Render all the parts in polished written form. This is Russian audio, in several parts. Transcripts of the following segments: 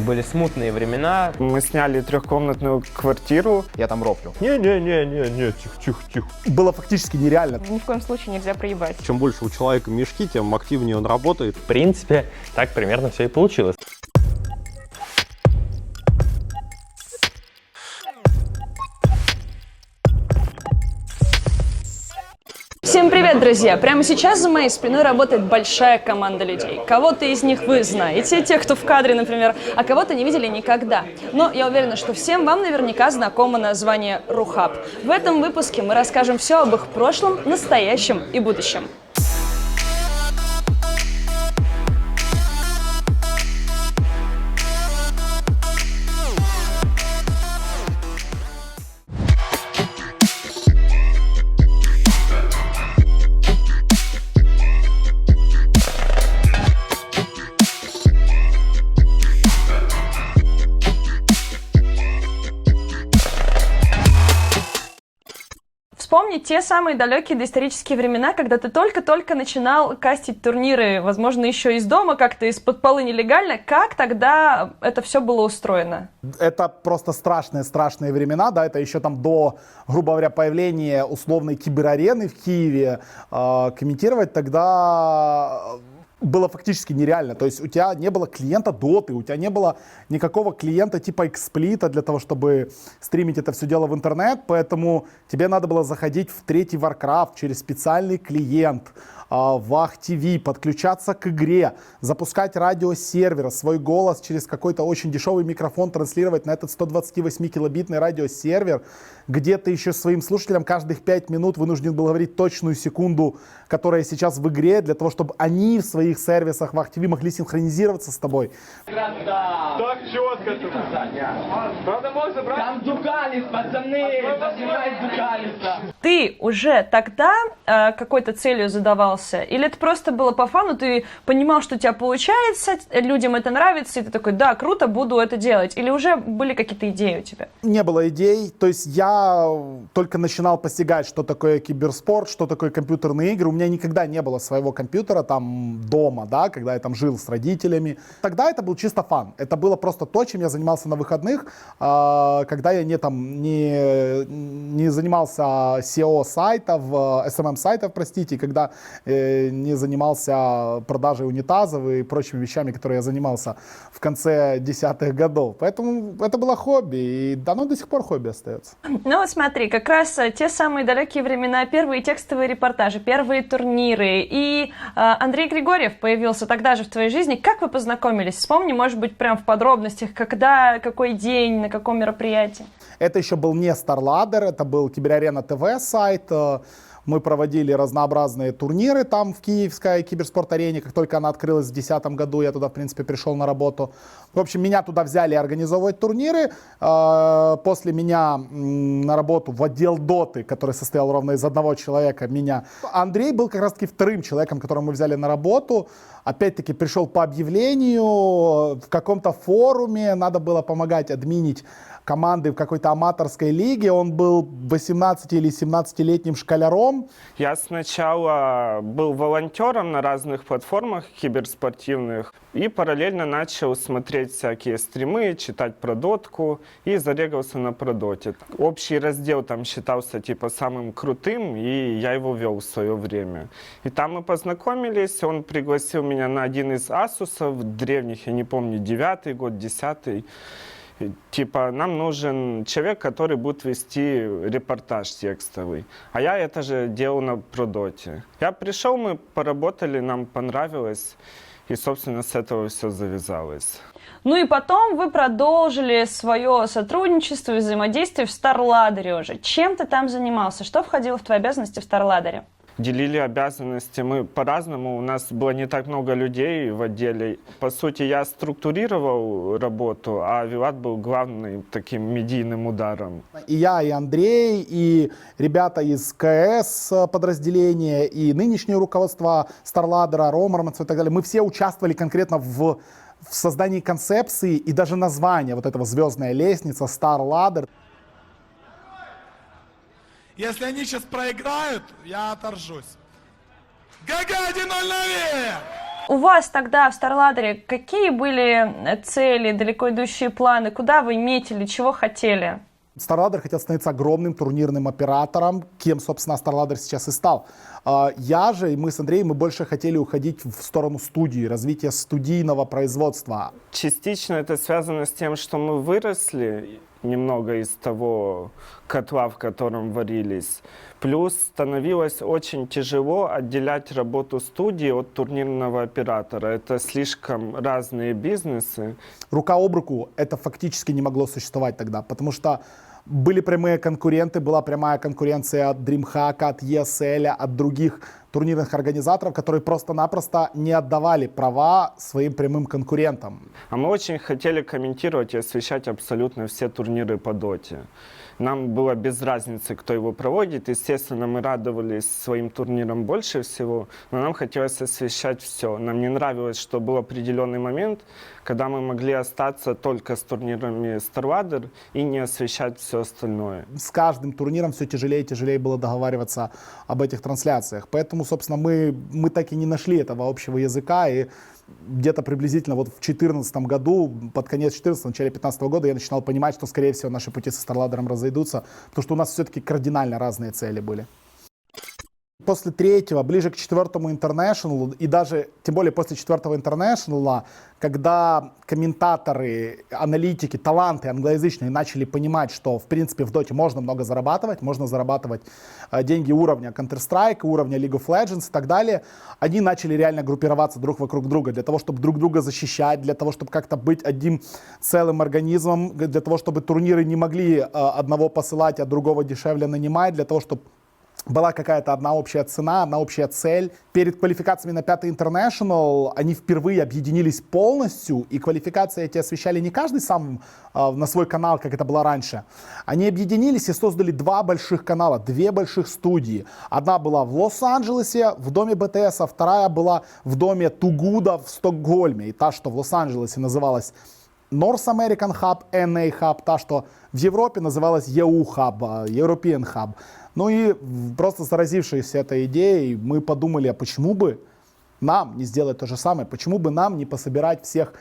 Были смутные времена. Мы сняли трехкомнатную квартиру. Я там роплю. Не, тихо. Было фактически нереально. Ни в коем случае нельзя проебать. Чем больше у человека мешки, тем активнее он работает. В принципе, так примерно все и получилось. Всем привет, друзья! Прямо сейчас за моей спиной работает большая команда людей. Кого-то из них вы знаете, тех, кто в кадре, например, а кого-то не видели никогда. Но я уверена, что всем вам наверняка знакомо название Рухаб. В этом выпуске мы расскажем все об их прошлом, настоящем и будущем. Вспомни те самые далекие доисторические времена, когда ты только-только начинал кастить турниры, возможно, еще из дома, как-то из-под полы нелегально. Как тогда это все было устроено? Это просто страшные времена, да, это еще там до, грубо говоря, появления условной киберарены в Киеве. Комментировать тогда было фактически нереально. То есть у тебя не было клиента доты, у тебя не было никакого клиента типа XSplit для того, чтобы стримить это все дело в интернет, поэтому тебе надо было заходить в третий Warcraft через специальный клиент, Вах ТВ, подключаться к игре, запускать радиосервер, свой голос через какой-то очень дешевый микрофон транслировать на этот 128-килобитный радиосервер, где ты еще своим слушателям каждых 5 минут вынужден был говорить точную секунду, которая сейчас в игре, для того, чтобы они в своих сервисах Вах ТВ могли синхронизироваться с тобой. Так четко тут. Правда, можно брать? Там Дукалис, пацаны, поснимай Дукалиса. Ты уже тогда какой-то целью задавался? Или это просто было по фану, ты понимал, что у тебя получается, людям это нравится, и ты такой, да, круто, буду это делать? Или уже были какие-то идеи у тебя? Не было идей, то есть я только начинал постигать, что такое киберспорт, что такое компьютерные игры. У меня никогда не было своего компьютера там дома, да, когда я там жил с родителями. Тогда это был чисто фан. Это было просто то, чем я занимался на выходных, когда я не занимался SEO сайтов, SMM сайтов, простите, когда не занимался продажей унитазов и прочими вещами, которые я занимался в конце десятых годов. Поэтому это было хобби, и оно до сих пор хобби остается. Ну вот смотри, как раз те самые далекие времена, первые текстовые репортажи, первые турниры, и Андрей Григорьев появился тогда же в твоей жизни. Как вы познакомились? Вспомни, может быть, прям в подробностях, когда, какой день, на каком мероприятии? Это еще был не StarLadder, это был Киберарена ТВ сайт. Мы проводили разнообразные турниры там в Киевской киберспорт-арене. Как только она открылась в 2010 году, я туда, в принципе, пришел на работу. В общем, меня туда взяли организовывать турниры. После меня на работу в отдел доты, который состоял ровно из одного человека, меня. Андрей был как раз-таки вторым человеком, которого мы взяли на работу. Опять-таки пришел по объявлению, в каком-то форуме надо было помогать админить команды в какой-то аматорской лиге. Он был 18 или 17-летним школяром. Я сначала был волонтером на разных платформах киберспортивных и параллельно начал смотреть всякие стримы, читать про дотку и зарегался на продоте. Общий раздел там считался типа самым крутым, и я его вел в свое время. И там мы познакомились, он пригласил меня на один из асусов древних, я не помню, 9-й год, 10-й. Типа, нам нужен человек, который будет вести репортаж текстовый. А я это же делал на продоте. Я пришел, мы поработали, нам понравилось. И, собственно, с этого все завязалось. Ну и потом вы продолжили свое сотрудничество и взаимодействие в StarLadder уже. Чем ты там занимался? Что входило в твои обязанности в StarLadder? Делили обязанности мы по-разному. У нас было не так много людей в отделе. По сути, я структурировал работу, а Вилат был главным таким медийным ударом. И я, и Андрей, и ребята из КС подразделения, и нынешнее руководство StarLadder, Ромарманцев и так далее, мы все участвовали конкретно в создании концепции и даже названия вот этого «Звездная лестница», StarLadder. Если они сейчас проиграют, я оторжусь. ГГ 1-0 наверх! У вас тогда в StarLadder какие были цели, далеко идущие планы? Куда вы метили, чего хотели? StarLadder хотел становиться огромным турнирным оператором, кем, собственно, StarLadder сейчас и стал. Я же, и мы с Андреем, мы больше хотели уходить в сторону студии, развития студийного производства. Частично это связано с тем, что мы выросли немного из того котла, в котором варились. Плюс становилось очень тяжело отделять работу студии от турнирного оператора. Это слишком разные бизнесы. Рука об руку это фактически не могло существовать тогда, потому что были прямые конкуренты, была прямая конкуренция от DreamHack, от ESL, от других турнирных организаторов, которые просто-напросто не отдавали права своим прямым конкурентам. А мы очень хотели комментировать и освещать абсолютно все турниры по доте. Нам было без разницы, кто его проводит. Естественно, мы радовались своим турнирам больше всего, но нам хотелось освещать все. Нам не нравилось, что был определенный момент, когда мы могли остаться только с турнирами StarLadder и не освещать все остальное. С каждым турниром все тяжелее и тяжелее было договариваться об этих трансляциях. Поэтому, собственно, мы так и не нашли этого общего языка. И где-то приблизительно вот в 2014 году, под конец 2014, в начале 2015 года я начинал понимать, что, скорее всего, наши пути со StarLadder разойдутся, потому что у нас все-таки кардинально разные цели были. После третьего, ближе к четвертому International, и даже, тем более после четвертого International, когда комментаторы, аналитики, таланты англоязычные начали понимать, что, в принципе, в доте можно много зарабатывать, можно зарабатывать деньги уровня Counter-Strike, уровня League of Legends и так далее, они начали реально группироваться друг вокруг друга для того, чтобы друг друга защищать, для того, чтобы как-то быть одним целым организмом, для того, чтобы турниры не могли одного посылать, а другого дешевле нанимать, для того, чтобы была какая-то одна общая цена, одна общая цель. Перед квалификациями на 5-й International они впервые объединились полностью, и квалификации эти освещали не каждый сам на свой канал, как это было раньше. Они объединились и создали два больших канала, две больших студии. Одна была в Лос-Анджелесе, в доме БТС, а вторая была в доме Тугуда в Стокгольме. И та, что в Лос-Анджелесе, называлась North American Hub, NA Hub, та, что в Европе называлась EU Hub, European Hub. Ну и просто заразившись этой идеей, мы подумали, а почему бы нам не сделать то же самое? Почему бы нам не пособирать всех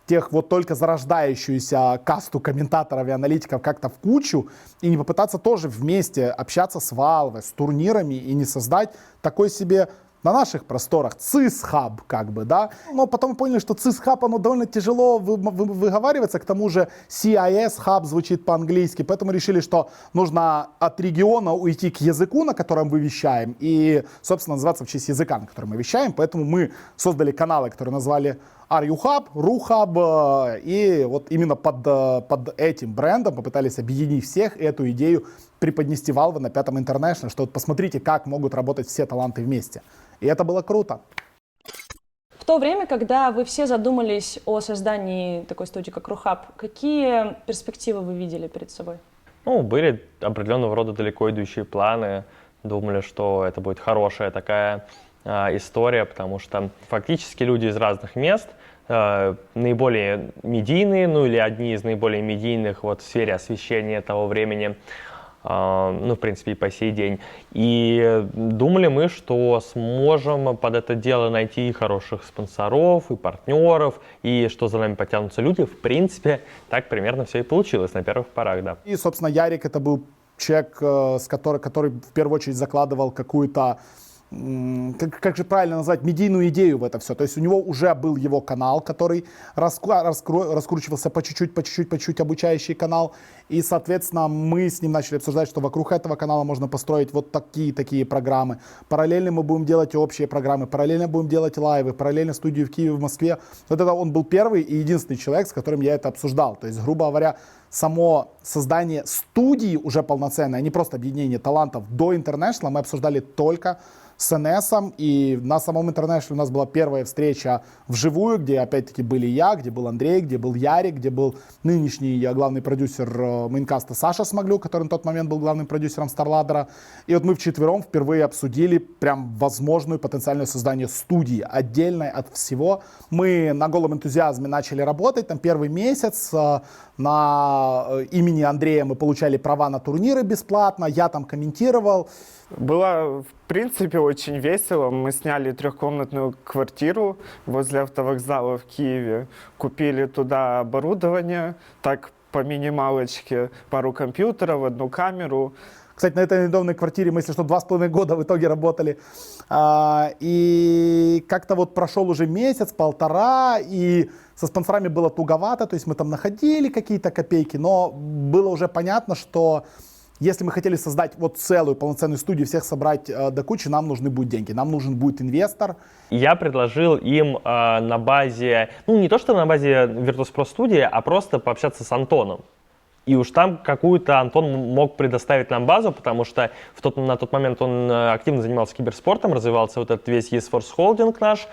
тех вот только зарождающуюся касту комментаторов и аналитиков как-то в кучу и не попытаться тоже вместе общаться с Valve, с турнирами и не создать такой себе на наших просторах CIS-хаб, как бы, да. Но потом мы поняли, что CIS-хаб, оно довольно тяжело выговаривается, к тому же CIS-хаб звучит по-английски, поэтому решили, что нужно от региона уйти к языку, на котором мы вещаем, и, собственно, называться в честь языка, на котором мы вещаем, поэтому мы создали каналы, которые назвали RU-хаб, RU-хаб, и вот именно под этим брендом попытались объединить всех и эту идею преподнести Valve на 5-м International, что вот посмотрите, как могут работать все таланты вместе. И это было круто. В то время, когда вы все задумались о создании такой студии, как RU-хаб, какие перспективы вы видели перед собой? Ну, были определенного рода далеко идущие планы. Думали, что это будет хорошая такая история, потому что фактически люди из разных мест, наиболее медийные, ну или одни из наиболее медийных вот, в сфере освещения того времени, ну, в принципе, и по сей день. И думали мы, что сможем под это дело найти хороших спонсоров и партнеров, и что за нами потянутся люди. В принципе, так примерно все и получилось на первых порах, да. И, собственно, Ярик это был человек, который в первую очередь закладывал какую-то, как же правильно назвать, медийную идею в это все. То есть у него уже был его канал, который раскручивался по чуть-чуть, обучающий канал. И, соответственно, мы с ним начали обсуждать, что вокруг этого канала можно построить вот такие программы. Параллельно мы будем делать общие программы, параллельно будем делать лайвы, параллельно студию в Киеве, в Москве. Вот это он был первый и единственный человек, с которым я это обсуждал. То есть, грубо говоря, само создание студии уже полноценной, а не просто объединение талантов до International мы обсуждали только с НСом, и на самом International у нас была первая встреча вживую, где опять-таки были я, где был Андрей, где был Ярик, где был нынешний главный продюсер мейнкаста Саша Смоглю, который на тот момент был главным продюсером StarLadder. И вот мы вчетвером впервые обсудили прям возможную потенциальное создание студии, отдельной от всего. Мы на голом энтузиазме начали работать, там первый месяц на имени Андрея мы получали права на турниры бесплатно, я там комментировал. Было, в принципе, очень весело. Мы сняли трехкомнатную квартиру возле автовокзала в Киеве, купили туда оборудование, так по минималочке, пару компьютеров, одну камеру. Кстати, на этой недавней квартире мы, если что, 2,5 года в итоге работали. И как-то вот прошел уже месяц, полтора, и со спонсорами было туговато, то есть мы там находили какие-то копейки, но было уже понятно, что если мы хотели создать вот целую полноценную студию, всех собрать до кучи, нам нужны будут деньги, нам нужен будет инвестор. Я предложил им на базе, ну не то что на базе Virtus.pro студии, а просто пообщаться с Антоном. И уж там какую-то Антон мог предоставить нам базу, потому что на тот момент он активно занимался киберспортом, развивался вот этот весь eSforce Holding наш.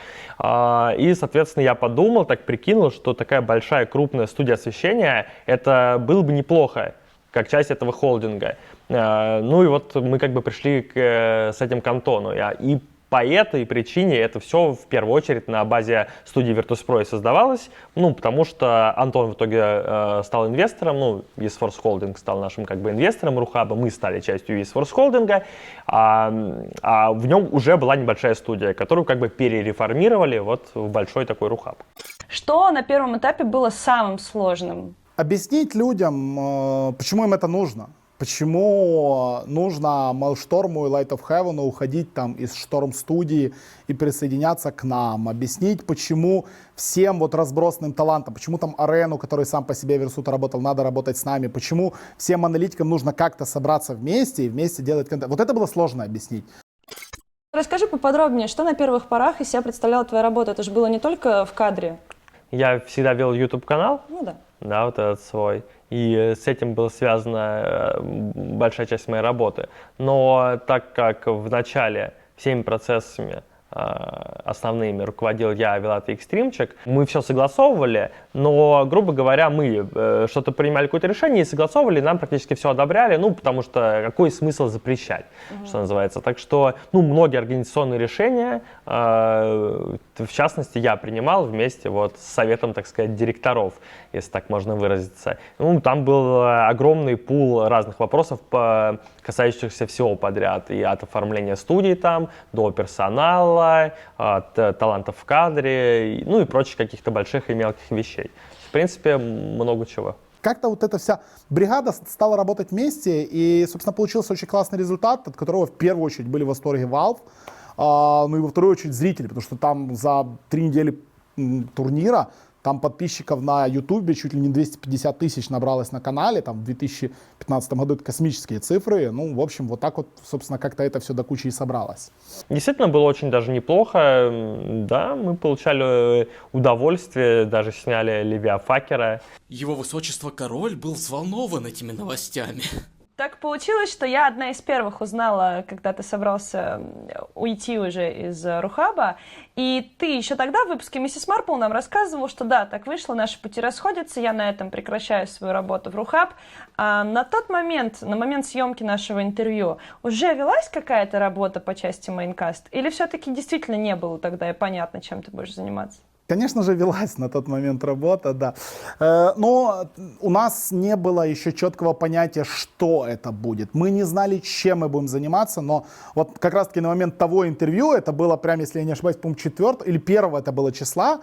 И, соответственно, я подумал, так прикинул, что такая большая, крупная студия освещения, это было бы неплохо, как часть этого холдинга. Ну и вот мы как бы пришли с этим к Антону. И по этой причине это все в первую очередь на базе студии Virtus.pro и создавалось, ну, потому что Антон в итоге стал инвестором, ну, eSforce Holding стал нашим как бы инвестором Рухаба, мы стали частью eSforce Holding, а в нем уже была небольшая студия, которую как бы перереформировали вот в большой такой Рухаб. Что на первом этапе было самым сложным? Объяснить людям, почему им это нужно. Почему нужно Maelstrom и Light of Heaven уходить там из Шторм студии и присоединяться к нам. Объяснить, почему всем вот разбросанным талантам, почему там Арену, который сам по себе Версута работал, надо работать с нами, почему всем аналитикам нужно как-то собраться вместе и вместе делать контент. Вот это было сложно объяснить. Расскажи поподробнее, что на первых порах из себя представляла твоя работа? Это же было не только в кадре. Я всегда вел YouTube-канал, Ну да. да, вот этот свой. И с этим была связана большая часть моей работы. Но так как в начале всеми процессами основными руководил я, Вилат и Экстримчик, мы все согласовывали, но, грубо говоря, мы что-то принимали какое-то решение и согласовывали, нам практически все одобряли, ну, потому что какой смысл запрещать, что называется. Так что, ну, многие организационные решения, в частности, я принимал вместе вот с советом, так сказать, директоров, если так можно выразиться. Ну, там был огромный пул разных вопросов, касающихся всего подряд, и от оформления студии там, до персонала, от талантов в кадре, ну и прочих каких-то больших и мелких вещей. В принципе, много чего. Как-то вот эта вся бригада стала работать вместе, и, собственно, получился очень классный результат, от которого в первую очередь были в восторге Valve, ну и во вторую очередь зрители, потому что там за 3 недели турнира там подписчиков на YouTube чуть ли не 250 тысяч набралось на канале, там в 2015 году это космические цифры. Ну, в общем, вот так вот, собственно, как-то это все до кучи и собралось. Действительно, было очень даже неплохо. Да, мы получали удовольствие, даже сняли Левиафакера. Его высочество король был взволнован этими новостями. Так получилось, что я одна из первых узнала, когда ты собрался уйти уже из Рухаба, и ты еще тогда в выпуске «Миссис Марпл» нам рассказывал, что да, так вышло, наши пути расходятся, я на этом прекращаю свою работу в Рухаб. А на тот момент, на момент съемки нашего интервью, уже велась какая-то работа по части Майнкаст? Или все-таки действительно не было тогда и понятно, чем ты будешь заниматься? Конечно же, велась на тот момент работа, да. Но у нас не было еще четкого понятия, что это будет. Мы не знали, чем мы будем заниматься, но вот как раз-таки на момент того интервью, это было прям, если я не ошибаюсь, по-моему, 4 или 1 это было числа,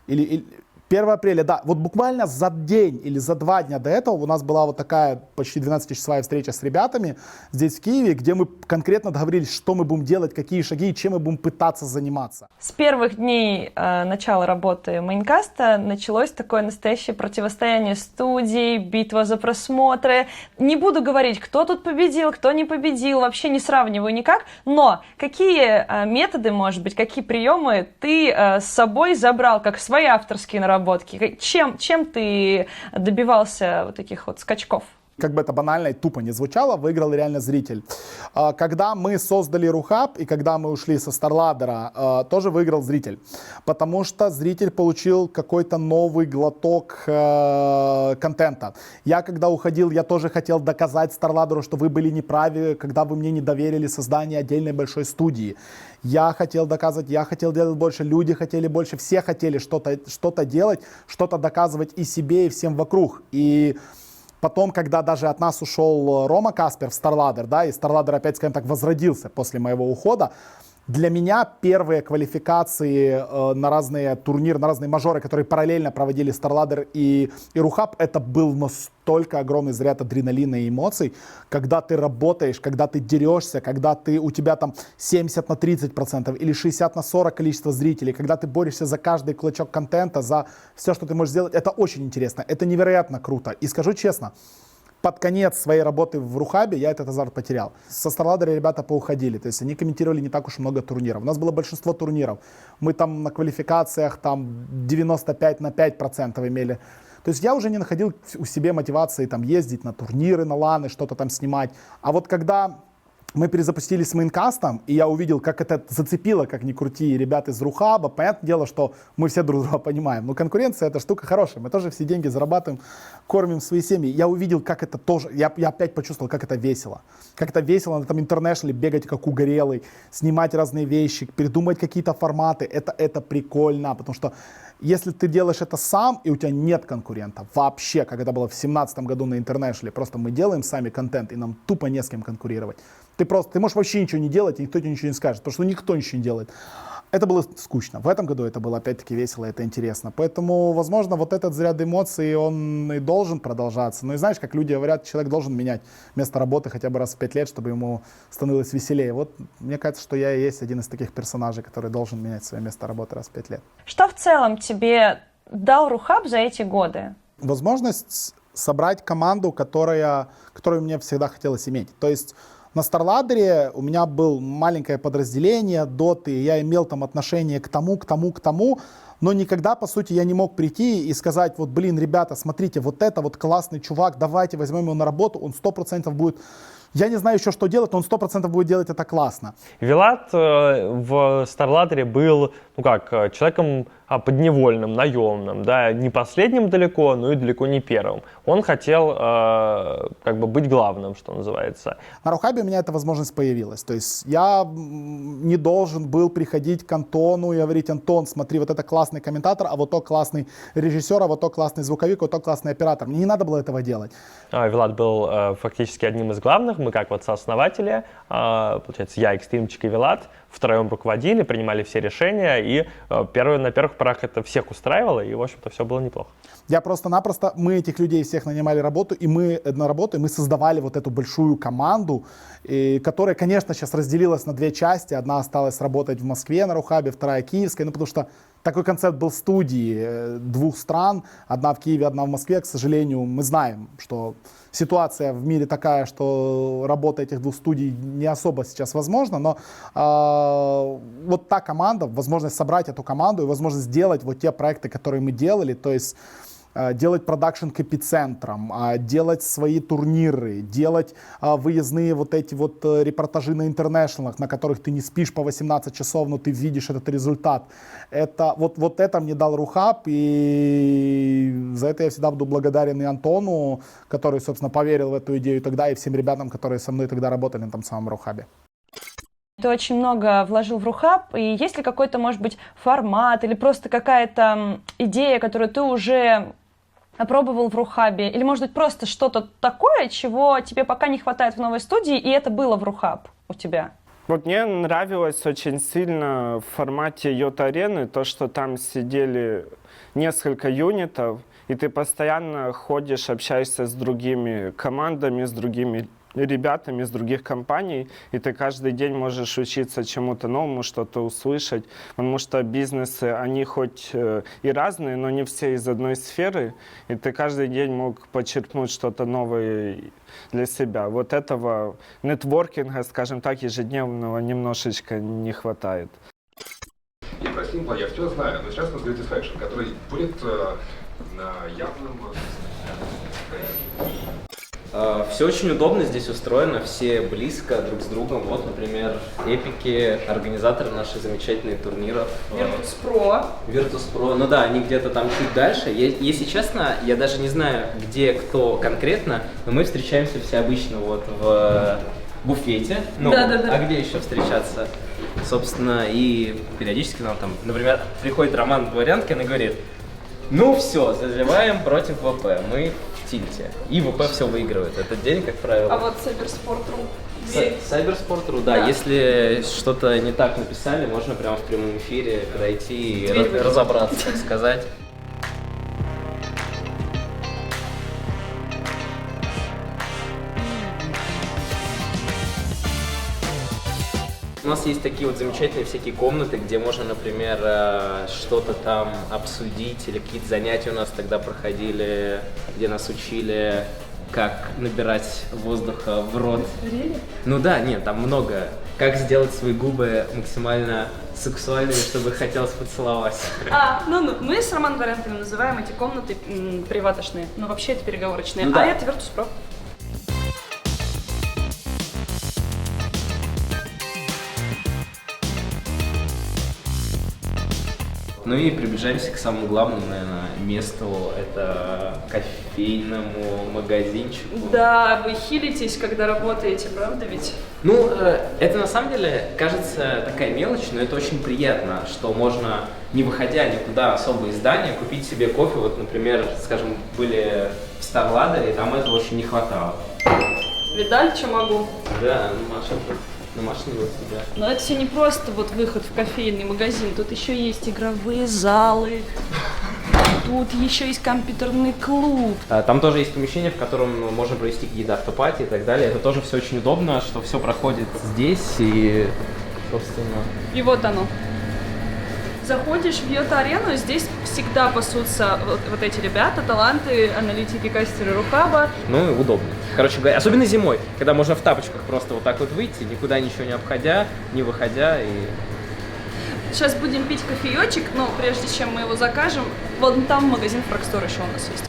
или 1 апреля, да, вот буквально за день или за 2 дня до этого у нас была вот такая почти 12-часовая встреча с ребятами здесь в Киеве, где мы конкретно договорились, что мы будем делать, какие шаги и чем мы будем пытаться заниматься. С первых дней начала работы Майнкаста началось такое настоящее противостояние студий, битва за просмотры. Не буду говорить, кто тут победил, кто не победил, вообще не сравниваю никак, но какие методы, может быть, какие приемы ты с собой забрал, как свои авторские наработки? Чем ты добивался вот таких вот скачков? Как бы это банально и тупо не звучало, выиграл реально зритель. Когда мы создали Рухаб и когда мы ушли со StarLadder, тоже выиграл зритель. Потому что зритель получил какой-то новый глоток контента. Я когда уходил, я тоже хотел доказать StarLadder, что вы были неправы, когда вы мне не доверили создание отдельной большой студии. Я хотел доказывать, я хотел делать больше, люди хотели больше, все хотели что-то делать, что-то доказывать и себе, и всем вокруг. И Потом, когда даже от нас ушел Рома Каспер в StarLadder, да, и StarLadder опять, скажем так, возродился после моего ухода, для меня первые квалификации на разные турниры, на разные мажоры, которые параллельно проводили StarLadder и RuHub, это был настолько огромный заряд адреналина и эмоций, когда ты работаешь, когда ты дерешься, когда у тебя там 70 на 30% или 60 на 40 количество зрителей, когда ты борешься за каждый клочок контента, за все, что ты можешь сделать, это очень интересно, это невероятно круто. И скажу честно, под конец своей работы в RuHub я этот азарт потерял. Со StarLadder ребята поуходили, то есть они комментировали не так уж много турниров. У нас было большинство турниров. Мы там на квалификациях там 95 на 5% имели. То есть я уже не находил у себя мотивации там ездить на турниры, на ланы, что-то там снимать. А вот когда мы перезапустили с мейнкастом, и я увидел, как это зацепило, как ни крути, ребят из RuHub. Понятное дело, что мы все друг друга понимаем. Но конкуренция — это штука хорошая. Мы тоже все деньги зарабатываем, кормим свои семьи. Я увидел, как это тоже... Я опять почувствовал, как это весело. Как это весело на этом интернешнале бегать как угорелый, снимать разные вещи, придумать какие-то форматы. Это прикольно, потому что если ты делаешь это сам, и у тебя нет конкурента вообще, как это было в 2017 году на интернешнале, просто мы делаем сами контент, и нам тупо не с кем конкурировать. Ты можешь вообще ничего не делать, и никто тебе ничего не скажет, потому что никто ничего не делает. Это было скучно. В этом году это было опять-таки весело, это интересно. Поэтому, возможно, вот этот заряд эмоций, он и должен продолжаться. Ну и знаешь, как люди говорят, человек должен менять место работы хотя бы раз в 5 лет, чтобы ему становилось веселее. Вот мне кажется, что я и есть один из таких персонажей, который должен менять свое место работы раз в 5 лет. Что в целом тебе дал RuHub за эти годы? Возможность собрать команду, которую мне всегда хотелось иметь. То есть на StarLadder у меня было маленькое подразделение доты, я имел там отношение к тому, но никогда, по сути, я не мог прийти и сказать, вот, блин, ребята, смотрите, вот это вот классный чувак, давайте возьмем его на работу, он 100% будет, я не знаю еще, что делать, но он 100% будет делать это классно. Вилат в StarLadder был, человеком подневольным, наемным, да, не последним далеко, но и далеко не первым. Он хотел быть главным, что называется. На RuHub у меня эта возможность появилась. То есть я не должен был приходить к Антону и говорить: Антон, смотри, вот это классный комментатор, а вот то классный режиссер, а вот то классный звуковик, вот то классный оператор. Мне не надо было этого делать. Вилат был фактически одним из главных. Мы как вот сооснователи, получается, я, Экстримчик и Вилат, втроем руководили, принимали все решения, и на первых порах это всех устраивало, и, в общем-то, все было неплохо. Я просто-напросто, мы этих людей всех нанимали на работу, и мы создавали вот эту большую команду, которая, конечно, сейчас разделилась на две части. Одна осталась работать в Москве на RuHub, вторая киевская, потому что такой концепт был студии двух стран, одна в Киеве, одна в Москве. К сожалению, мы знаем, что ситуация в мире такая, что работа этих двух студий не особо сейчас возможна, но вот та команда, возможность собрать эту команду и возможность сделать вот те проекты, которые мы делали, то есть делать продакшн к эпицентрам, делать свои турниры, делать выездные вот эти вот репортажи на интернешналах, на которых ты не спишь по 18 часов, но ты видишь этот результат. Вот это мне дал RuHub, и за это я всегда буду благодарен и Антону, который, собственно, поверил в эту идею тогда, и всем ребятам, которые со мной тогда работали на том самом RuHub. Ты очень много вложил в RuHub, и есть ли какой-то, может быть, формат или просто какая-то идея, которую ты уже опробовал в RuHub, или, может быть, просто что-то такое, чего тебе пока не хватает в новой студии, и это было в RuHub у тебя? Вот мне нравилось очень сильно в формате Йота-арены то, что там сидели несколько юнитов, и ты постоянно ходишь, общаешься с другими командами, с другими ребятами из других компаний, и ты каждый день можешь учиться чему-то новому, что-то услышать, потому что бизнесы, они хоть и разные, но не все из одной сферы, и ты каждый день мог почерпнуть что-то новое для себя. Вот этого нетворкинга, скажем так, ежедневного немножечко не хватает. И про Simple я все знаю, но сейчас у нас Satisfaction, который будет явным... Все очень удобно здесь устроено, все близко друг с другом. Вот, например, эпики, организаторы наших замечательных турниров. Virtus.pro. Ну да, они где-то там чуть дальше. Если честно, я даже не знаю, где кто конкретно, но мы встречаемся все обычно вот в буфете. Ну, а где еще встречаться? Собственно, и периодически нам там, например, приходит Роман Дворянкин и говорит: ну все, заливаем против ВП. Мы в тильте. И ВП все выигрывает этот день, как правило. А вот Cybersport.ru? Cybersport.ru, да. Если что-то не так написали, можно прямо в прямом эфире подойти и разобраться, так сказать. У нас есть такие вот замечательные всякие комнаты, где можно, например, что-то там обсудить, или какие-то занятия у нас тогда проходили, где нас учили, как набирать воздуха в рот. Ну да, нет, там много. Как сделать свои губы максимально сексуальными, чтобы хотелось поцеловать. Ну, мы с Романом Дворянковым называем эти комнаты приватошные, но вообще это переговорочные. Ну, да. Это Virtus.pro. Ну и приближаемся к самому главному, наверное, месту. Это кофейному магазинчику. Да, вы хилитесь, когда работаете, правда ведь? Ну, это на самом деле кажется такая мелочь, но это очень приятно, что можно, не выходя никуда особо из здания, купить себе кофе. Вот, например, скажем, были в Старладере, там этого очень не хватало. Видали, что могу? Да, Маша тут намашнила себя. Но это все не просто вот выход в кофейный магазин, тут еще есть игровые залы, тут еще есть компьютерный клуб. Там тоже есть помещение, в котором можно провести какие-то автопати и так далее. Это тоже все очень удобно, что все проходит здесь и, собственно... И вот оно. Заходишь в Йота-арену, здесь всегда пасутся вот эти ребята, таланты, аналитики, кастеры Рухаба. Ну, и удобно. Короче говоря, особенно зимой, когда можно в тапочках просто вот так вот выйти, никуда ничего не обходя, не выходя и... Сейчас будем пить кофеечек, но прежде чем мы его закажем, вон там магазин Фрагстор еще у нас есть.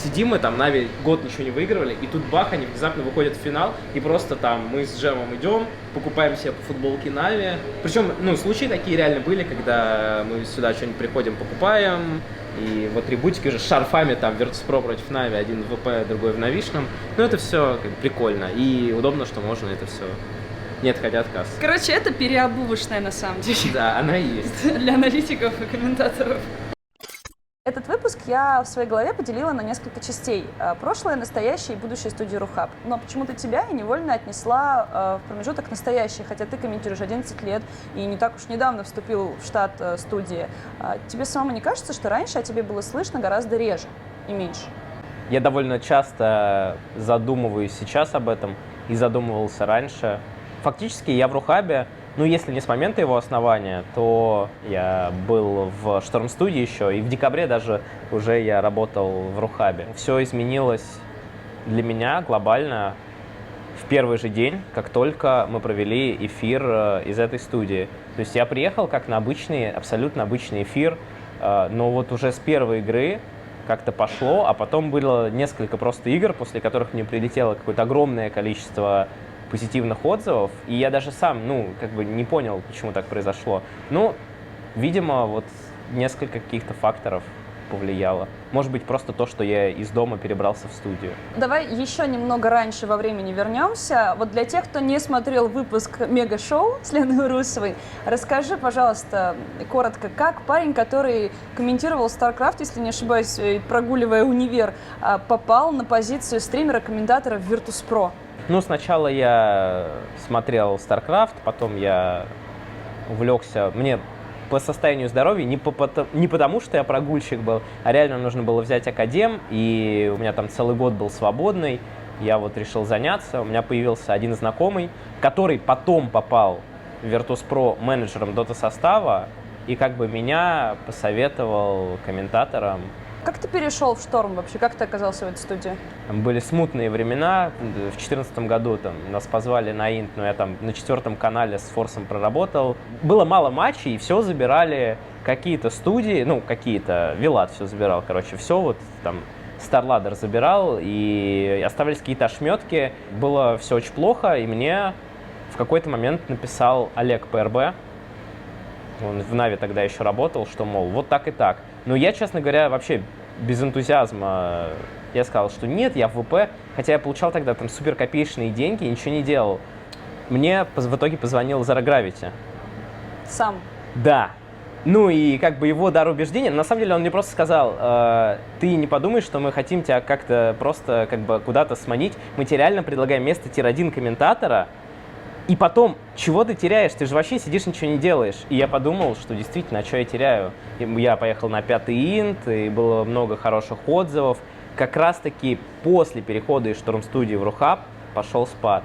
Сидим мы там, Нави год ничего не выигрывали, и тут бах, они внезапно выходят в финал, и просто там мы с Джемом идем, покупаем себе по футболке Нави. Причем, ну, случаи такие реально были, когда мы сюда что-нибудь приходим, покупаем, и в атрибутике уже с шарфами, там, Virtus.pro против Нави, один в ВП, другой в Навишном. Ну, это все как бы прикольно, и удобно, что можно это все, не отходя от кассы. Короче, это переобувочная на самом деле. Да, она и есть. Для аналитиков и комментаторов. Этот выпуск я в своей голове поделила на несколько частей. Прошлое, настоящее и будущее студии Рухаб. Но почему-то тебя я невольно отнесла в промежуток настоящий, хотя ты комментируешь 11 лет и не так уж недавно вступил в штат студии. Тебе самому не кажется, что раньше о тебе было слышно гораздо реже и меньше? Я довольно часто задумываюсь сейчас об этом и задумывался раньше. Фактически я в Рухабе, ну, если не с момента его основания, то я был в Шторм-студии еще, и в декабре даже уже я работал в Рухабе. Все изменилось для меня глобально в первый же день, как только мы провели эфир из этой студии. То есть я приехал как на обычный, абсолютно обычный эфир, но вот уже с первой игры как-то пошло, а потом было несколько просто игр, после которых мне прилетело какое-то огромное количество позитивных отзывов, и я даже сам, ну, как бы не понял, почему так произошло. Ну, видимо, вот несколько каких-то факторов повлияло. Может быть, просто то, что я из дома перебрался в студию. Давай еще немного раньше во времени вернемся. Вот для тех, кто не смотрел выпуск «Мега-шоу» с Леной Урусовой, расскажи, пожалуйста, коротко, как парень, который комментировал StarCraft, если не ошибаюсь, прогуливая универ, попал на позицию стримера-комментатора в Virtus.pro? Ну, сначала я смотрел StarCraft, потом я увлекся. Мне по состоянию здоровья, не потому, что я прогульщик был, а реально нужно было взять академ, и у меня там целый год был свободный. Я вот решил заняться. У меня появился один знакомый, который потом попал в Virtus.pro менеджером дота-состава, и как бы меня посоветовал комментатором. Как ты перешел в Шторм вообще? Как ты оказался в этой студии? Там были смутные времена. В 2014 году там, нас позвали на Инт, но я там на 4 канале с Форсом проработал. Было мало матчей, и все забирали какие-то студии, ну, какие-то, Вилат все забирал, короче, все вот там StarLadder забирал, и оставались какие-то ошметки. Было все очень плохо, и мне в какой-то момент написал Олег ПРБ, он в Нави тогда еще работал, что, мол, вот так и так. Но я, честно говоря, вообще без энтузиазма, я сказал, что нет, я в ВП. хотя я получал тогда там супер копеечные деньги и ничего не делал. Мне в итоге позвонил Zero Gravity. Сам. Да. Ну и как бы его дар убеждения, на самом деле он мне просто сказал, ты не подумай, что мы хотим тебя как-то просто как бы куда-то сманить, мы тебе реально предлагаем место тир-1 комментатора, и потом, чего ты теряешь, ты же вообще сидишь, ничего не делаешь. И я подумал, что действительно, а что я теряю? Я поехал на 5-й инт, и было много хороших отзывов. Как раз-таки после перехода из Шторм-студии в Рухаб пошел спад.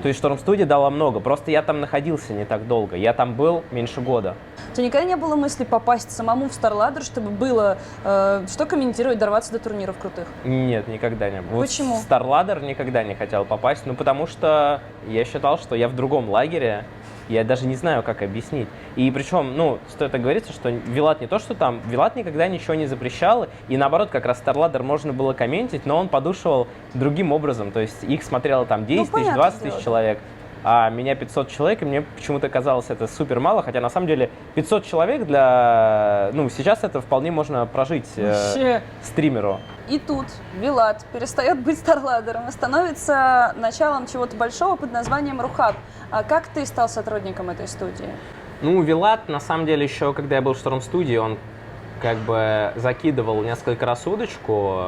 То есть Шторм-студия дала много, просто я там находился не так долго, я там был меньше года. У тебя никогда не было мысли попасть самому в StarLadder, чтобы было что комментировать, дорваться до турниров крутых? Нет, никогда не было. Почему? В StarLadder никогда не хотел попасть, ну потому что я считал, что я в другом лагере, я даже не знаю, как объяснить. И причем, ну, стоит оговориться, что Вилат не то, что там, Вилат никогда ничего не запрещал, и наоборот, как раз StarLadder можно было комментить, но он подушивал другим образом, то есть их смотрело там 10 тысяч, 20 тысяч человек, а меня 500 человек, и мне почему-то казалось это супер мало, хотя на самом деле 500 человек для, ну, сейчас это вполне можно прожить стримеру. И тут Вилат перестает быть StarLadder'ом и становится началом чего-то большого под названием Рухаб. А как ты стал сотрудником этой студии? Ну, Вилат, на самом деле, еще когда я был в Шторм-студии, он как бы закидывал несколько раз удочку.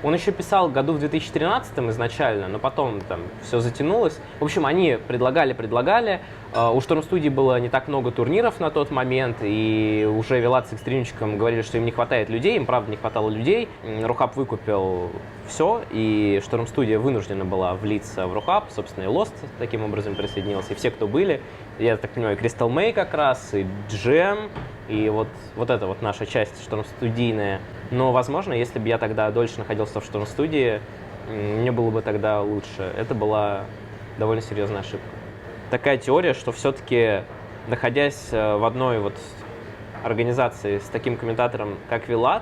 Он еще писал году в 2013 изначально, но потом там все затянулось. В общем, они предлагали. У Шторм-студии было не так много турниров на тот момент, и уже Вилат с Экстримчиком говорили, что им не хватает людей, им правда не хватало людей. Рухаб выкупил все, и Шторм-студия вынуждена была влиться в Рухаб, собственно, и Lost таким образом присоединился, и все, кто были, я так понимаю, и Crystal May как раз, и Джем, и вот это вот наша часть Шторм-студийная. Но, возможно, если бы я тогда дольше находился в Шторм-студии, мне было бы тогда лучше. Это была довольно серьезная ошибка. Такая теория, что все-таки, находясь в одной вот организации с таким комментатором, как Вилат,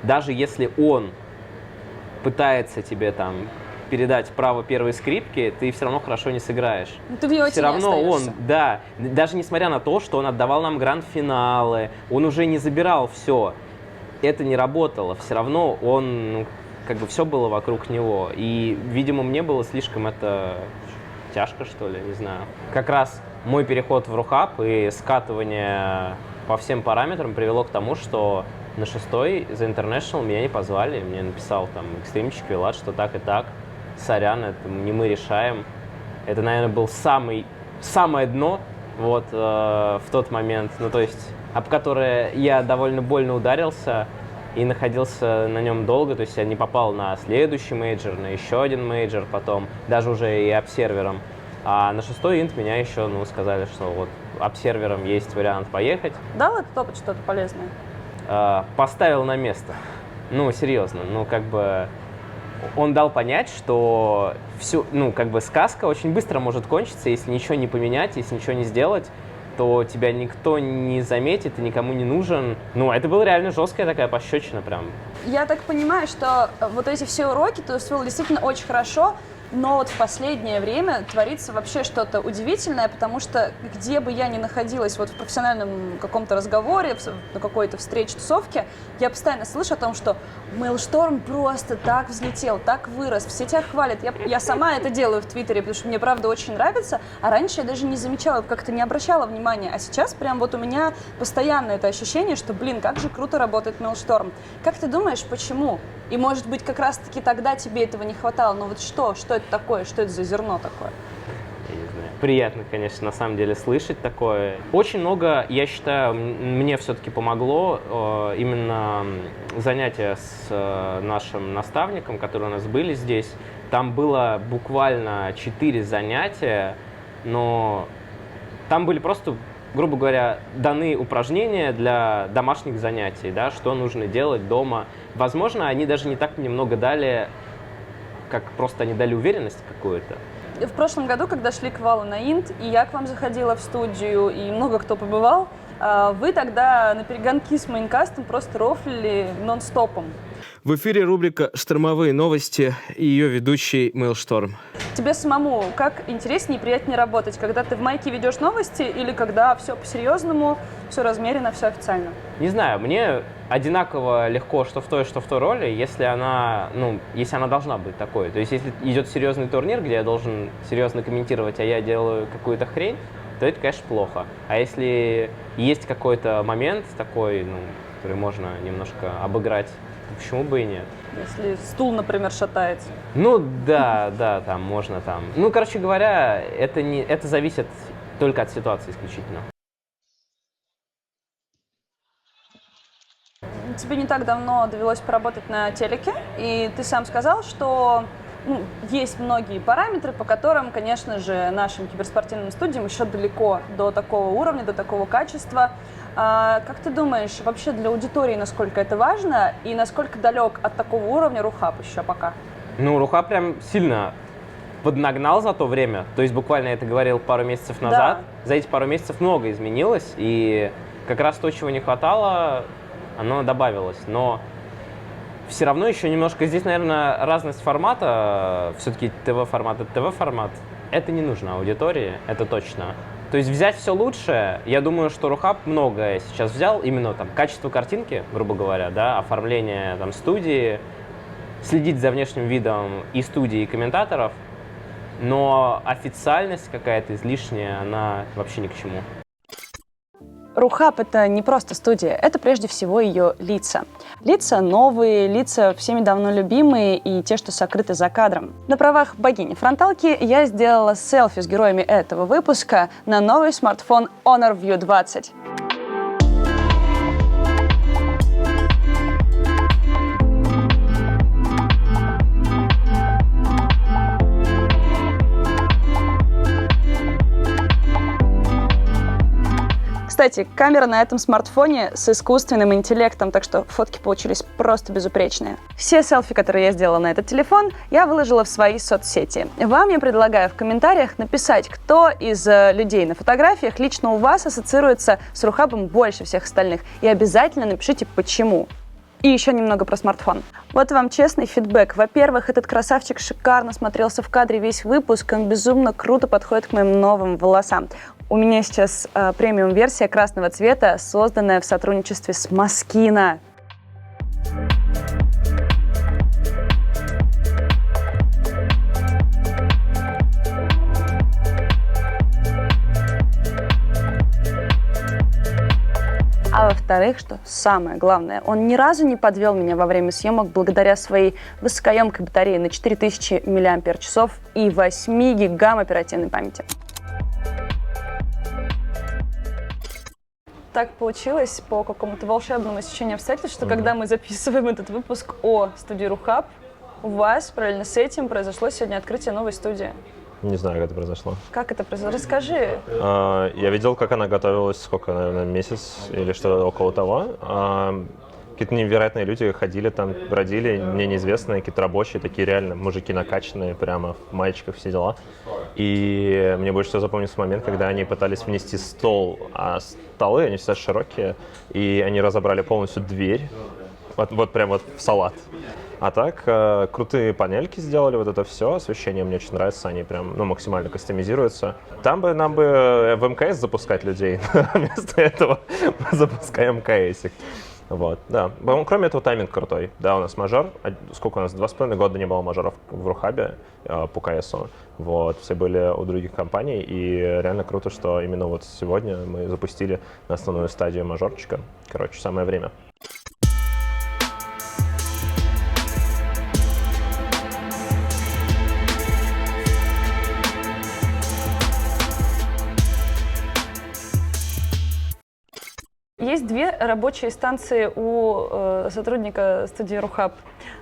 даже если он пытается тебе там передать право первой скрипки, ты все равно хорошо не сыграешь. Ты в его все тени равно остаешься. он, да, даже несмотря на то, что он отдавал нам гранд-финалы, он уже не забирал все, это не работало, все равно он, ну, как бы все было вокруг него, и, видимо, мне было слишком это тяжко, что ли, не знаю. Как раз мой переход в Рухаб и скатывание по всем параметрам привело к тому, что на 6-й за International меня не позвали, мне написал там Экстримчик, Вилат, что так и так, сорян, это не мы решаем. Это, наверное, был самое дно вот в тот момент, ну то есть об которое я довольно больно ударился и находился на нем долго, то есть я не попал на следующий мейджор, на еще один мейджор потом, даже уже и обсервером. А на 6-й инт меня еще, ну, сказали, что вот обсервером есть вариант поехать. Дал этот опыт что-то полезное? Поставил на место. Ну, серьезно, ну, как бы он дал понять, что всю, ну, как бы сказка очень быстро может кончиться, если ничего не поменять, если ничего не сделать, то тебя никто не заметит и никому не нужен. Ну, это была реально жесткая такая пощечина прям. Я так понимаю, что вот эти все уроки ты усвоил действительно очень хорошо, но вот в последнее время творится вообще что-то удивительное, потому что где бы я ни находилась вот в профессиональном каком-то разговоре, на какой-то встрече, тусовке, я постоянно слышу о том, что Maelstrom просто так взлетел, так вырос, все тебя хвалят. Я сама это делаю в Твиттере, потому что мне правда очень нравится, а раньше я даже не замечала, как-то не обращала внимания, а сейчас прям вот у меня постоянно это ощущение, что, блин, как же круто работает Maelstrom. Как ты думаешь, почему? И, может быть, как раз-таки тогда тебе этого не хватало, но вот что это такое, что это за зерно такое? Я не знаю. Приятно, конечно, на самом деле слышать такое. Очень много, я считаю, мне все-таки помогло именно занятия с нашим наставником, которые у нас были здесь. Там было буквально 4 занятия, но там были просто, грубо говоря, даны упражнения для домашних занятий, да, что нужно делать дома. Возможно, они даже не так немного дали, как просто они дали уверенность какую-то. В прошлом году, когда шли к Валу на инт, и я к вам заходила в студию, и много кто побывал, вы тогда на перегонки с мейнкастом просто рофлили нон-стопом. В эфире рубрика «Штормовые новости» и ее ведущий Maelstrom. Тебе самому как интереснее и приятнее работать, когда ты в майке ведешь новости или когда все по-серьезному, все размеренно, все официально? Не знаю, мне одинаково легко, что в той роли, если она должна быть такой. То есть, если идет серьезный турнир, где я должен серьезно комментировать, а я делаю какую-то хрень, то это, конечно, плохо. А если есть какой-то момент такой, который можно немножко обыграть, то почему бы и нет? Если стул, например, шатается. Да, там можно там. Короче говоря, это зависит только от ситуации исключительно. Тебе не так давно довелось поработать на телеке, и ты сам сказал, что есть многие параметры, по которым, конечно же, нашим киберспортивным студиям еще далеко до такого уровня, до такого качества. Как ты думаешь, вообще для аудитории, насколько это важно, и насколько далек от такого уровня Рухаб еще пока? Рухаб прям сильно поднагнал за то время. То есть буквально я это говорил пару месяцев назад. Да. За эти пару месяцев много изменилось, и как раз то, чего не хватало, оно добавилось. Но все равно еще немножко здесь, наверное, разность формата. Все-таки ТВ-формат — это ТВ-формат. Это не нужно аудитории, это точно. То есть взять все лучшее, я думаю, что Рухаб многое сейчас взял, именно там качество картинки, грубо говоря, да, оформление там студии, следить за внешним видом и студии, и комментаторов, но официальность какая-то излишняя, она вообще ни к чему. Рухаб — это не просто студия, это прежде всего ее лица. Лица новые, лица всеми давно любимые и те, что сокрыты за кадром. На правах богини фронталки я сделала селфи с героями этого выпуска на новый смартфон Honor View 20. Кстати, камера на этом смартфоне с искусственным интеллектом, так что фотки получились просто безупречные. Все селфи, которые я сделала на этот телефон, я выложила в свои соцсети. Вам я предлагаю в комментариях написать, кто из людей на фотографиях лично у вас ассоциируется с Рухабом больше всех остальных. И обязательно напишите, почему. И еще немного про смартфон. Вот вам честный фидбэк. Во-первых, этот красавчик шикарно смотрелся в кадре весь выпуск, он безумно круто подходит к моим новым волосам. У меня сейчас премиум-версия красного цвета, созданная в сотрудничестве с Moschino. А во-вторых, что самое главное, он ни разу не подвел меня во время съемок благодаря своей высокоемкой батарее на 4000 мАч и 8 гигам оперативной памяти. Так получилось по какому-то волшебному стечению обстоятельств, что когда мы записываем этот выпуск о студии Рухаб, у вас параллельно с этим произошло сегодня открытие новой студии. Не знаю, как это произошло. Как это произошло? Расскажи. Я видел, как она готовилась, сколько, наверное, месяц или что-то около того. Какие-то невероятные люди ходили там, бродили, мне неизвестные, какие-то рабочие, такие реально мужики накачанные, прямо в маечках, все дела. И мне больше всего запомнился момент, когда они пытались внести стол, а столы, они всегда широкие, и они разобрали полностью дверь, вот прям вот в салат. А так, крутые панельки сделали, вот это все, освещение мне очень нравится, они прям, максимально кастомизируются. Нам бы в МКС запускать людей, вместо этого мы запускаем МКСик. Вот, да. Кроме этого, тайминг крутой. Да, у нас мажор. Сколько у нас? 2,5 года не было мажоров в Рухабе по КСу. Вот, все были у других компаний. И реально круто, что именно вот сегодня мы запустили на основную стадию мажорчика. Короче, самое время. Есть две рабочие станции у сотрудника студии Рухаб.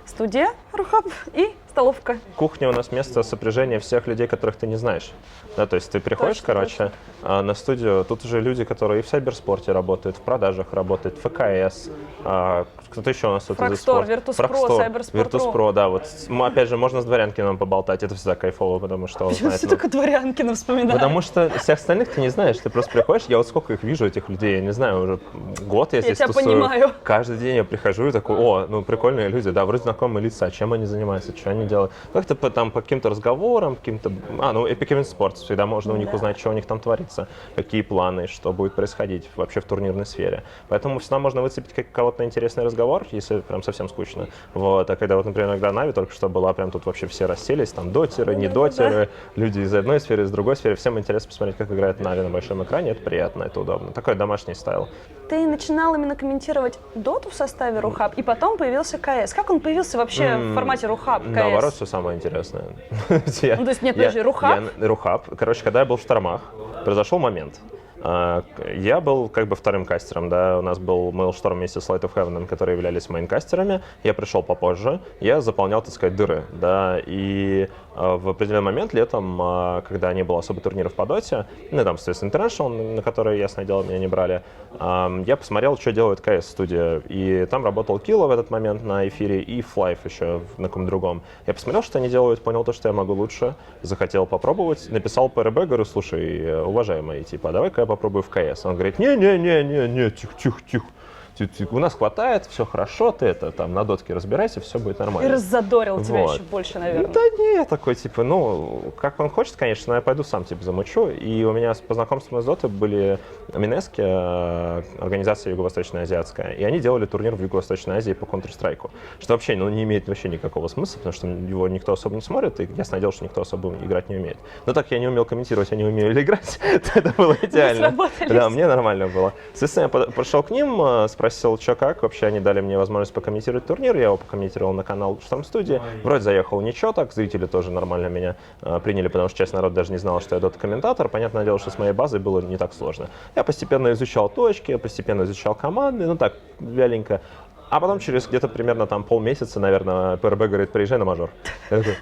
Студия Рухаб и столовка. Кухня у нас место сопряжения всех людей, которых ты не знаешь. Да, то есть ты приходишь, точно. На студию, тут уже люди, которые и в сайберспорте работают, в продажах работают, в ФКС, кто-то еще у нас тут из спорта. Virtus.pro, Cybersport.ru. Virtus.pro, да, вот опять же, можно с Дворянкиным поболтать, это всегда кайфово, потому что... Почему ты только Дворянкина вспоминаешь? Потому что всех остальных ты не знаешь, ты просто приходишь, я вот сколько их вижу, этих людей, я не знаю, уже год я здесь тусую. Понимаю. Каждый день я прихожу и такой, прикольные люди, да, вроде знакомые лица, чем они занимаются, что они они делают. Как-то там по каким-то разговорам, каким-то... ну, Epic Event Sports, всегда можно у них узнать, что у них там творится, какие планы, что будет происходить вообще в турнирной сфере. Поэтому всегда можно выцепить кого-то интересный разговор, если прям совсем скучно. Вот. А когда вот, например, иногда Нави только что была, прям тут вообще все расселись, там дотеры, не дотеры, люди из одной сферы, из другой сферы. Всем интересно посмотреть, как играет Нави на большом экране. Это приятно, это удобно. Такой домашний стайл. Ты начинал именно комментировать доту в составе Рухаб, и потом появился КС. Как он появился вообще в формате Рухаб, КС? Наоборот, все самое интересное. Ну, то есть, нет, подожди, Рухаб? Рухаб. Короче, когда я был в Штормах, произошел момент. Я был как бы вторым кастером, да, у нас был Mailstorm вместе с Light of Heaven, которые являлись мейн-кастерами, я пришел попозже, я заполнял, так сказать, дыры, да, и в определенный момент летом, когда не было особо турниров по доте, ну, там, соответственно, International, на которые, ясное дело, меня не брали, я посмотрел, что делает CS-студия, и там работал Kilo в этот момент на эфире, и Flife еще на каком-то другом. Я посмотрел, что они делают, понял то, что я могу лучше, захотел попробовать, написал ПРБ, говорю, слушай, уважаемый, типа, давай-ка я попробую в КС. Он говорит, не, тихо. У нас хватает, все хорошо, ты это там на дотке разбирайся, все будет нормально. И раззадорил тебя Вот. еще больше, наверное. Да не, я такой, типа, ну, как он хочет, конечно, но я пойду сам, типа, замучу. И у меня по знакомству с дотой были Минески, организация Юго-Восточная Азиатская, и они делали турнир в Юго-Восточной Азии по Counter-Strike, что вообще, ну, не имеет вообще никакого смысла, потому что его никто особо не смотрит, и ясное дело, что никто особо играть не умеет. Но так я не умел комментировать, они умели играть, это было идеально. Да, мне нормально было. Соответственно, я пошел к ним, спросил, что как. Вообще они дали мне возможность покомментировать турнир. Я его покомментировал на канал Шторм Студии. Вроде заехал ничего так. Зрители тоже нормально меня приняли, потому что часть народа даже не знала, что я дота-комментатор. Понятное дело, что с моей базой было не так сложно. Я постепенно изучал точки, я постепенно изучал команды. Ну так, вяленько. А потом через где-то примерно там полмесяца, наверное, ПРБ говорит, приезжай на мажор. Я такой,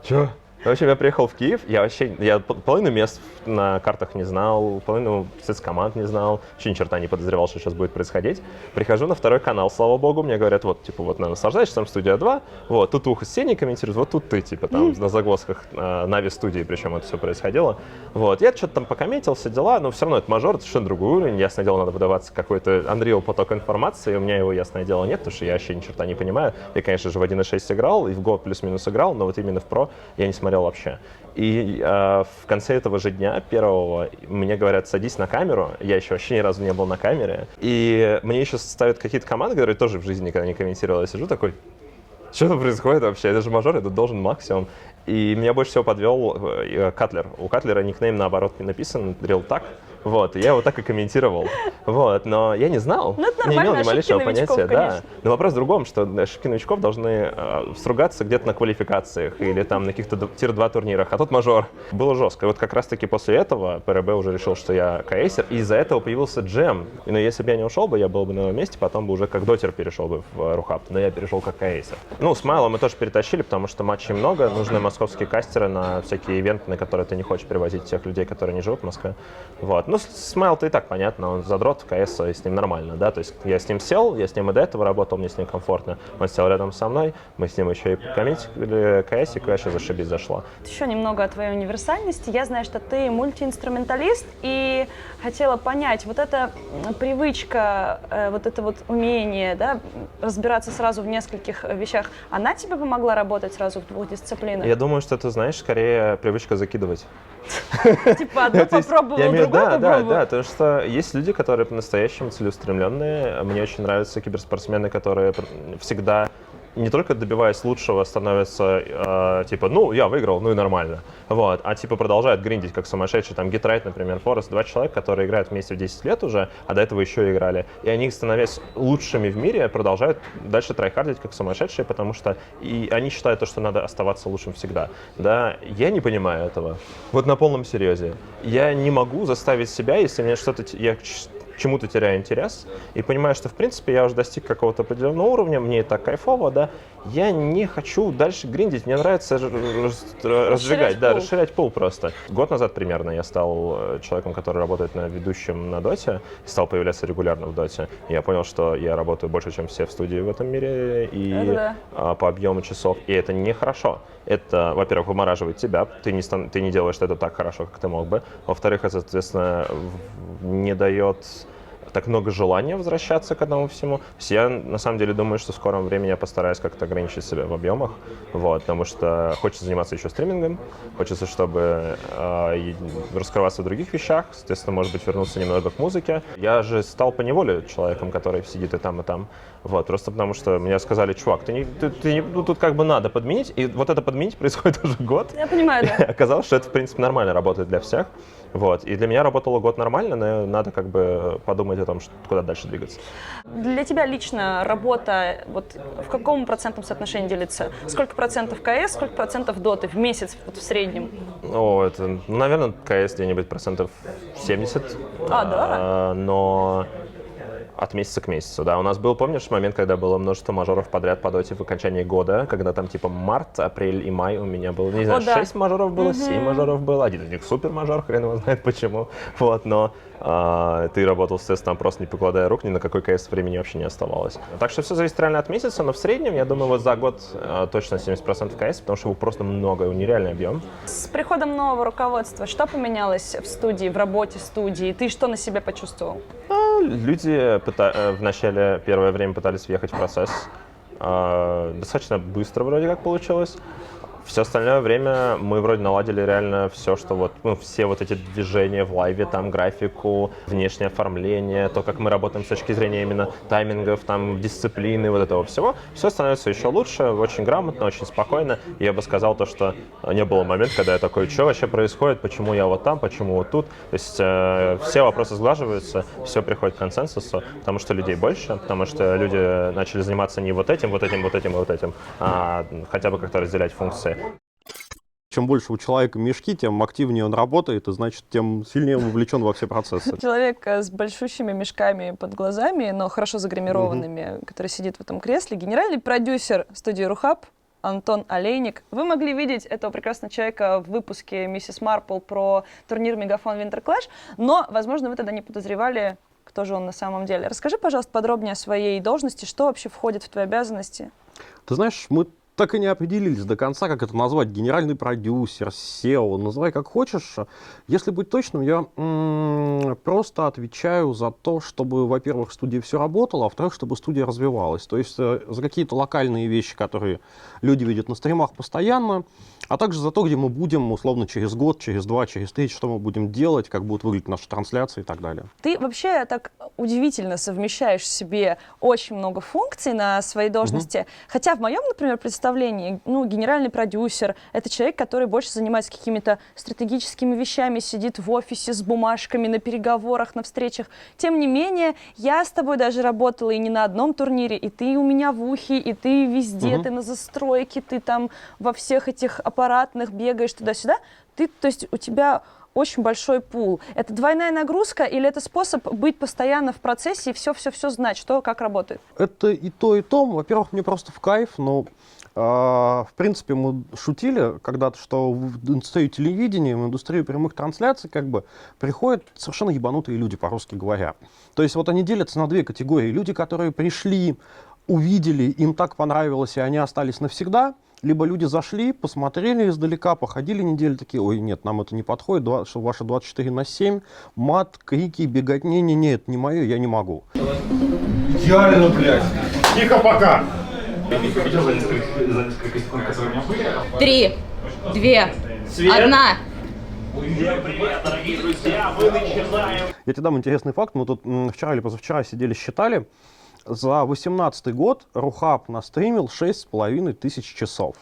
чё? В общем, я приехал в Киев, я половину мест на картах не знал, половину спецкоманд не знал, вообще ни черта не подозревал, что сейчас будет происходить. Прихожу на второй канал, слава богу, мне говорят, вот, типа, вот, наслаждаешься, там студия 2, вот, тут Ухо с Сеней комментирует, вот тут ты, типа, там, на загвоздках Нави студии, причем это все происходило. Вот, я что-то там покомментил, все дела, но все равно это мажор, это совершенно другой уровень, ясное дело, надо выдаваться какой-то Unreal поток информации, у меня его, ясное дело, нет, потому что я вообще ни черта не понимаю. Я, конечно же, в 1.6 играл, и в Go плюс-минус играл, но вот именно в Pro я не смотрел вообще. И в конце этого же дня, первого, мне говорят, садись на камеру. Я еще вообще ни разу не был на камере. И мне еще ставят какие-то команды, которые тоже в жизни никогда не комментировал. Я сижу такой, что тут происходит вообще? Это же мажор, это должен максимум. И меня больше всего подвел Катлер. У Катлера никнейм наоборот написан, Drill Так. Вот, я его так и комментировал. Вот, но я не знал, не имел ни малейшего понятия. Да. Но вопрос в другом, что ошибки новичков должны стругаться где-то на квалификациях или там на каких-то тир-2 турнирах, а тут мажор. Было жестко. И вот как раз-таки после этого ПРБ уже решил, что я кейсер, и из-за этого появился джем. Но если бы я не ушел бы, я был бы на его месте, потом бы уже как дотер перешел бы в Рухаб, но я перешел как кейсер. Ну, с Майлом мы тоже перетащили, потому что матчей много, нужны московские кастеры на всякие ивенты, на которые ты не хочешь привозить тех людей, которые не живут в Москве. Вот. Ну, с Майл-то и так понятно, он задрот в КС, и с ним нормально, да, то есть я с ним сел, я с ним и до этого работал, мне с ним комфортно, он сел рядом со мной, мы с ним еще и комментировали КС, и вообще зашибись зашла. Еще немного о твоей универсальности. Я знаю, что ты мультиинструменталист, и хотела понять, вот эта привычка, вот это вот умение, да, разбираться сразу в нескольких вещах, она тебе помогла работать сразу в двух дисциплинах? Я думаю, что это, знаешь, скорее привычка закидывать. Типа одну попробовал, другую попробовал. Да, потому что есть люди, которые по-настоящему целеустремленные. Мне очень нравятся киберспортсмены, которые всегда, не только добиваясь лучшего, становятся типа, ну, я выиграл, ну и нормально. Вот, а типа продолжают гриндить, как сумасшедший. Там Гитрайт, например, Форест, 2 человека, которые играют вместе в 10 лет уже, а до этого еще играли. И они, становясь лучшими в мире, продолжают дальше трайхардить, как сумасшедшие, потому что и они считают, то, что надо оставаться лучшим всегда. Да, я не понимаю этого. Вот на полном серьезе. Я не могу заставить себя, если мне что-то... Я чему-то теряю интерес и понимаю, что, в принципе, я уже достиг какого-то определенного уровня, мне это кайфово, да, я не хочу дальше гриндить, мне нравится раздвигать, да, расширять пул просто. Год назад примерно я стал человеком, который работает на ведущем на доте, стал появляться регулярно в доте. Я понял, что я работаю больше, чем все в студии в этом мире, и по объему часов, и это нехорошо. Это, во-первых, вымораживает тебя, ты не делаешь это так хорошо, как ты мог бы. Во-вторых, это, соответственно, не дает так много желания возвращаться к этому всему. То есть я на самом деле думаю, что в скором времени я постараюсь как-то ограничить себя в объемах, вот, потому что хочется заниматься еще стримингом, хочется, чтобы раскрываться в других вещах, соответственно, может быть, вернуться немного к музыке. Я же стал поневоле человеком, который сидит и там, вот, просто потому что мне сказали: чувак, ну, тут как бы надо подменить, и вот это подменить происходит уже год. Я понимаю, да. Оказалось, что это, в принципе, нормально работает для всех. Вот. И для меня работало год нормально, но надо как бы подумать о том, куда дальше двигаться. Для тебя лично работа вот в каком процентном соотношении делится? Сколько процентов КС, сколько процентов доты в месяц вот в среднем? Это, наверное, КС где-нибудь процентов 70. Да? Но от месяца к месяцу, да. У нас был, помнишь, момент, когда было множество мажоров подряд по доте в окончании года, когда там типа март, апрель и май у меня было, не знаю, 6 мажоров было, 7 мажоров было, один из них супер мажор, хрен его знает почему, вот, но ты работал, соответственно, просто не покладая рук, ни на какой КС времени вообще не оставалось. Так что все зависит реально от месяца, но в среднем, я думаю, вот за год точно 70% КС, потому что его просто много, нереальный объем. С приходом нового руководства что поменялось в студии, в работе студии? Ты что на себе почувствовал? Люди в начале, первое время пытались въехать в процесс. Достаточно быстро вроде как получилось. Все остальное время мы вроде наладили реально все, что вот, ну, все вот эти движения в лайве, там графику, внешнее оформление, то, как мы работаем с точки зрения именно таймингов, там, дисциплины, вот этого всего. Все становится еще лучше, очень грамотно, очень спокойно. И я бы сказал то, что не было момента, когда я такой: что вообще происходит, почему я вот там, почему вот тут. То есть все вопросы сглаживаются, все приходит к консенсусу, потому что людей больше, потому что люди начали заниматься не вот этим, а хотя бы как-то разделять функции. Чем больше у человека мешки, тем активнее он работает, и значит, тем сильнее он вовлечен во все процессы. Человек с большущими мешками под глазами, но хорошо загримированными, который сидит в этом кресле, генеральный продюсер студии Рухаб Антон Олейник. Вы могли видеть этого прекрасного человека в выпуске «Миссис Марпл» про турнир Мегафон Winter Clash, но, возможно, вы тогда не подозревали, кто же он на самом деле. Расскажи, пожалуйста, подробнее о своей должности, что вообще входит в твои обязанности. Ты знаешь, мы так и не определились до конца, как это назвать: генеральный продюсер, SEO, называй как хочешь. Если быть точным, я просто отвечаю за то, чтобы, во-первых, в студии все работало, а во-вторых, чтобы студия развивалась. То есть за какие-то локальные вещи, которые люди видят на стримах постоянно, а также за то, где мы будем, условно, через год, через два, через три, что мы будем делать, как будут выглядеть наши трансляции и так далее. Ты вообще так удивительно совмещаешь в себе очень много функций на своей должности. Хотя в моем, например, представлении, генеральный продюсер — это человек, который больше занимается какими-то стратегическими вещами, сидит в офисе с бумажками, на переговорах, на встречах. Тем не менее, я с тобой даже работала и не на одном турнире, и ты у меня в ухе, и ты везде, ты на застройке, ты там во всех этих аппаратных бегаешь туда-сюда. То есть у тебя очень большой пул. Это двойная нагрузка или это способ быть постоянно в процессе и все-все-все знать, что как работает? Это и то, и то. Во-первых, мне просто в кайф, но в принципе мы шутили когда-то, что в индустрию телевидения, в индустрию прямых трансляций как бы приходят совершенно ебанутые люди, по-русски говоря. То есть вот они делятся на две категории. Люди, которые пришли, увидели, им так понравилось, и они остались навсегда. Либо люди зашли, посмотрели издалека, походили неделю, такие: ой, нет, нам это не подходит, ваши 24/7, мат, крики, беготни, не, это не мое, я не могу. Идеально, блядь. Тихо пока! 3, 2, 1. Я тебе дам интересный факт. Мы тут вчера или позавчера сидели, считали. За 2018 год Рухаб настримил 6500 часов.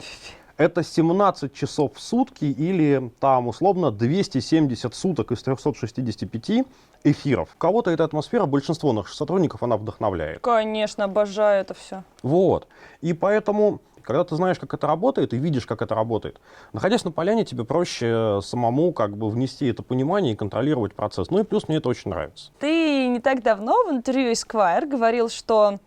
Это 17 часов в сутки или там условно 270 суток из 365 эфиров. Кого-то эта атмосфера, большинство наших сотрудников, она вдохновляет. Конечно, обожаю это все. Вот. И поэтому, когда ты знаешь, как это работает, и видишь, как это работает, находясь на поляне, тебе проще самому как бы внести это понимание и контролировать процесс. Ну и плюс мне это очень нравится. Ты не так давно в интервью Esquire говорил, что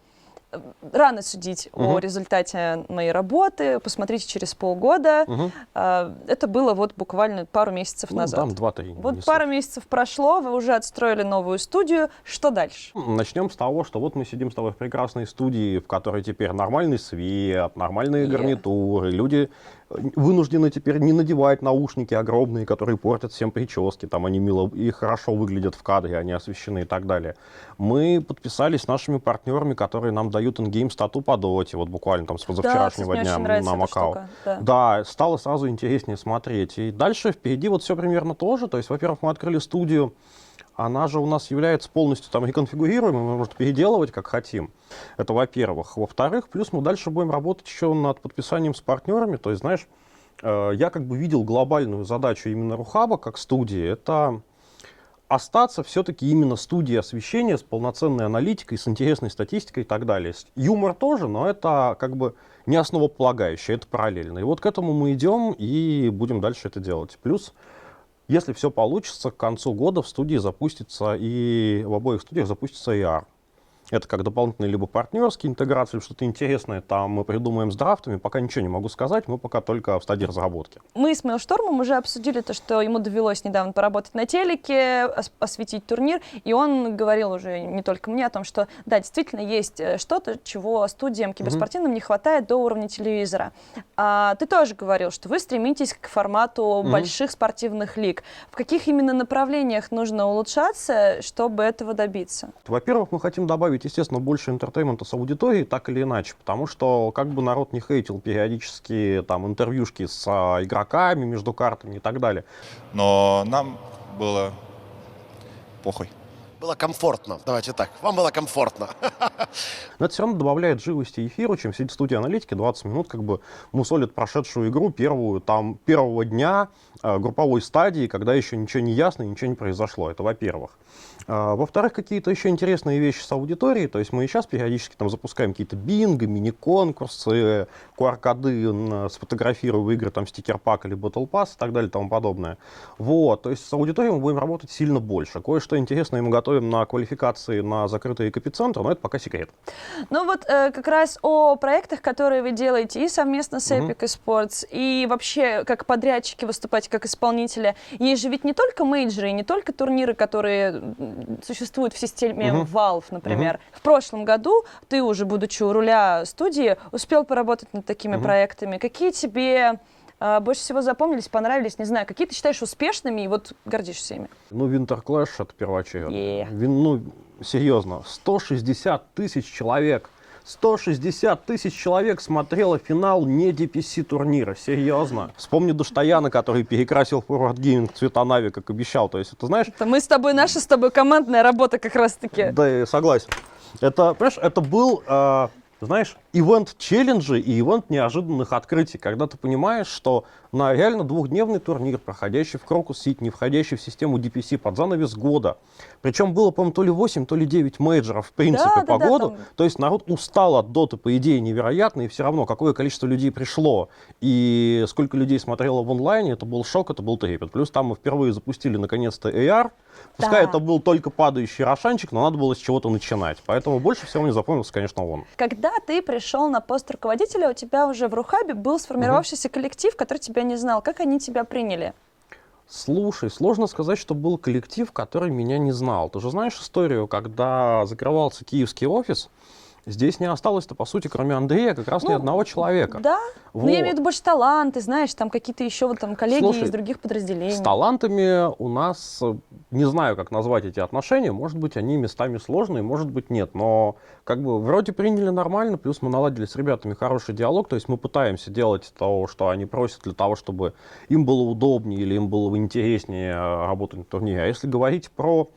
рано судить о результате моей работы, посмотрите через полгода. Это было вот буквально пару месяцев назад. Там 2-3. Вот пару месяцев прошло, вы уже отстроили новую студию. Что дальше? Начнем с того, что вот мы сидим с тобой в прекрасной студии, в которой теперь нормальный свет, нормальные гарнитуры, люди вынуждены теперь не надевать наушники огромные, которые портят всем прически, там они мило и хорошо выглядят в кадре, они освещены и так далее. Мы подписались с нашими партнерами, которые нам дают ингейм стату по доте, вот буквально там с позавчерашнего дня на Макао. Да, стало сразу интереснее смотреть. И дальше впереди вот все примерно то же. То есть, во-первых, мы открыли студию, она же у нас является полностью там реконфигурируемой, мы можем переделывать как хотим. Это во-первых. Во-вторых, плюс мы дальше будем работать еще над подписанием с партнерами. То есть, знаешь, я как бы видел глобальную задачу именно Рухаба как студии. Это остаться все-таки именно студией освещения с полноценной аналитикой, с интересной статистикой и так далее. Юмор тоже, но это как бы не основополагающее, это параллельно. И вот к этому мы идем и будем дальше это делать. Плюс, если все получится, к концу года в студии запустится и в обоих студиях запустится AR. Это как дополнительные либо партнерские интеграции, что-то интересное там мы придумаем с драфтами. Пока ничего не могу сказать, мы пока только в стадии разработки. Мы с Мейлштормом уже обсудили то, что ему довелось недавно поработать на телеке, осветить турнир, и он говорил уже не только мне о том, что да, действительно есть что-то, чего студиям киберспортивным не хватает до уровня телевизора. А ты тоже говорил, что вы стремитесь к формату больших спортивных лиг. В каких именно направлениях нужно улучшаться, чтобы этого добиться? Во-первых, мы хотим добавить, естественно, больше интертеймента с аудиторией, так или иначе, потому что как бы народ не хейтил периодически там интервьюшки с игроками между картами и так далее. Но нам было похуй. Было комфортно, давайте так, вам было комфортно. Но это все равно добавляет живости эфиру, чем сидит в студии аналитики 20 минут, как бы мусолит прошедшую игру первого дня групповой стадии, когда еще ничего не ясно, ничего не произошло. Это во-первых. Во-вторых, какие-то еще интересные вещи с аудиторией. То есть мы и сейчас периодически там запускаем какие-то бинго, мини-конкурсы, QR-коды, сфотографируя в игры, там стикер-пак или Battle Pass и так далее и тому подобное. Вот. То есть с аудиторией мы будем работать сильно больше. Кое-что интересное мы готовим на квалификации на закрытые эпицентры, но это пока секрет. Ну вот как раз о проектах, которые вы делаете и совместно с Epic Esports, и вообще как подрядчики выступаете, как исполнители. Есть же ведь не только мейджоры, не только турниры, которые существуют в системе Valve, например. В прошлом году ты, уже будучи у руля студии, успел поработать над такими проектами. Какие тебе больше всего запомнились, понравились, не знаю, какие ты считаешь успешными и вот гордишься ими? Ну, Winter Clash — это первоочередно. Ну, серьезно, 160 тысяч человек. 160 тысяч человек смотрело финал не DPC турнира, серьезно. Вспомни Достояна, который перекрасил Forward Gaming цвета Нави, как обещал. То есть, это знаешь... Это мы с тобой, наша с тобой командная работа как раз-таки. Да, я согласен. Это, понимаешь, это был, знаешь, ивент челленджей и ивент неожиданных открытий, когда ты понимаешь, что на реально двухдневный турнир, проходящий в Crocus City, не входящий в систему DPC под занавес года, причем было, по-моему, то ли 8, то ли 9 мейджоров, в принципе, по году, там... то есть народ устал от доты, по идее, невероятно, и все равно, какое количество людей пришло, и сколько людей смотрело в онлайне, это был шок, это был трепет. Плюс там мы впервые запустили, наконец-то, AR, пускай это был только падающий рошанчик, но надо было с чего-то начинать, поэтому больше всего мне запомнился, конечно, он. Когда ты пришел на пост руководителя, у тебя уже в Рухабе был сформировавшийся коллектив, который тебя не знал. Как они тебя приняли? Слушай, сложно сказать, что был коллектив, который меня не знал. Ты же знаешь историю, когда закрывался киевский офис, здесь не осталось-то, по сути, кроме Андрея, как раз ни одного человека. Да, вот. Но я имею в виду больше таланты, знаешь, там какие-то еще вот там коллеги из других подразделений. С талантами у нас, не знаю, как назвать эти отношения, может быть, они местами сложные, может быть, нет, но как бы вроде приняли нормально, плюс мы наладили с ребятами хороший диалог, то есть мы пытаемся делать то, что они просят, для того, чтобы им было удобнее или им было интереснее работать на турнире. А если говорить про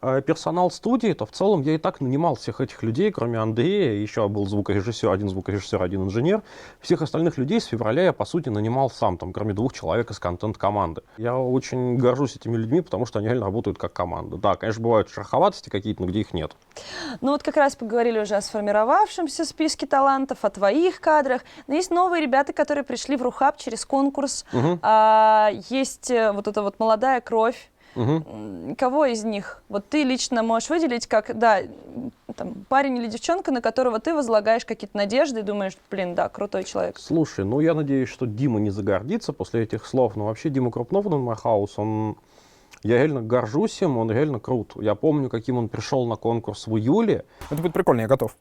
персонал студии, то в целом я и так нанимал всех этих людей, кроме Андрея, еще был звукорежиссер, один инженер. Всех остальных людей с февраля я, по сути, нанимал сам, там, кроме 2 человек из контент-команды. Я очень горжусь этими людьми, потому что они реально работают как команда. Да, конечно, бывают шероховатости какие-то, но где их нет. Ну вот как раз поговорили уже о сформировавшемся списке талантов, о твоих кадрах. Но есть новые ребята, которые пришли в Рухаб через конкурс. Есть вот эта вот молодая кровь. Кого из них вот ты лично можешь выделить как, да, там, парень или девчонка, на которого ты возлагаешь какие-то надежды и думаешь, блин, да, крутой человек? Слушай, ну я надеюсь, что Дима не загордится после этих слов, но вообще Дима Крупнов на Майхаус, я реально горжусь им, он реально крут. Я помню, каким он пришел на конкурс в июле. Это будет прикольно, я готов.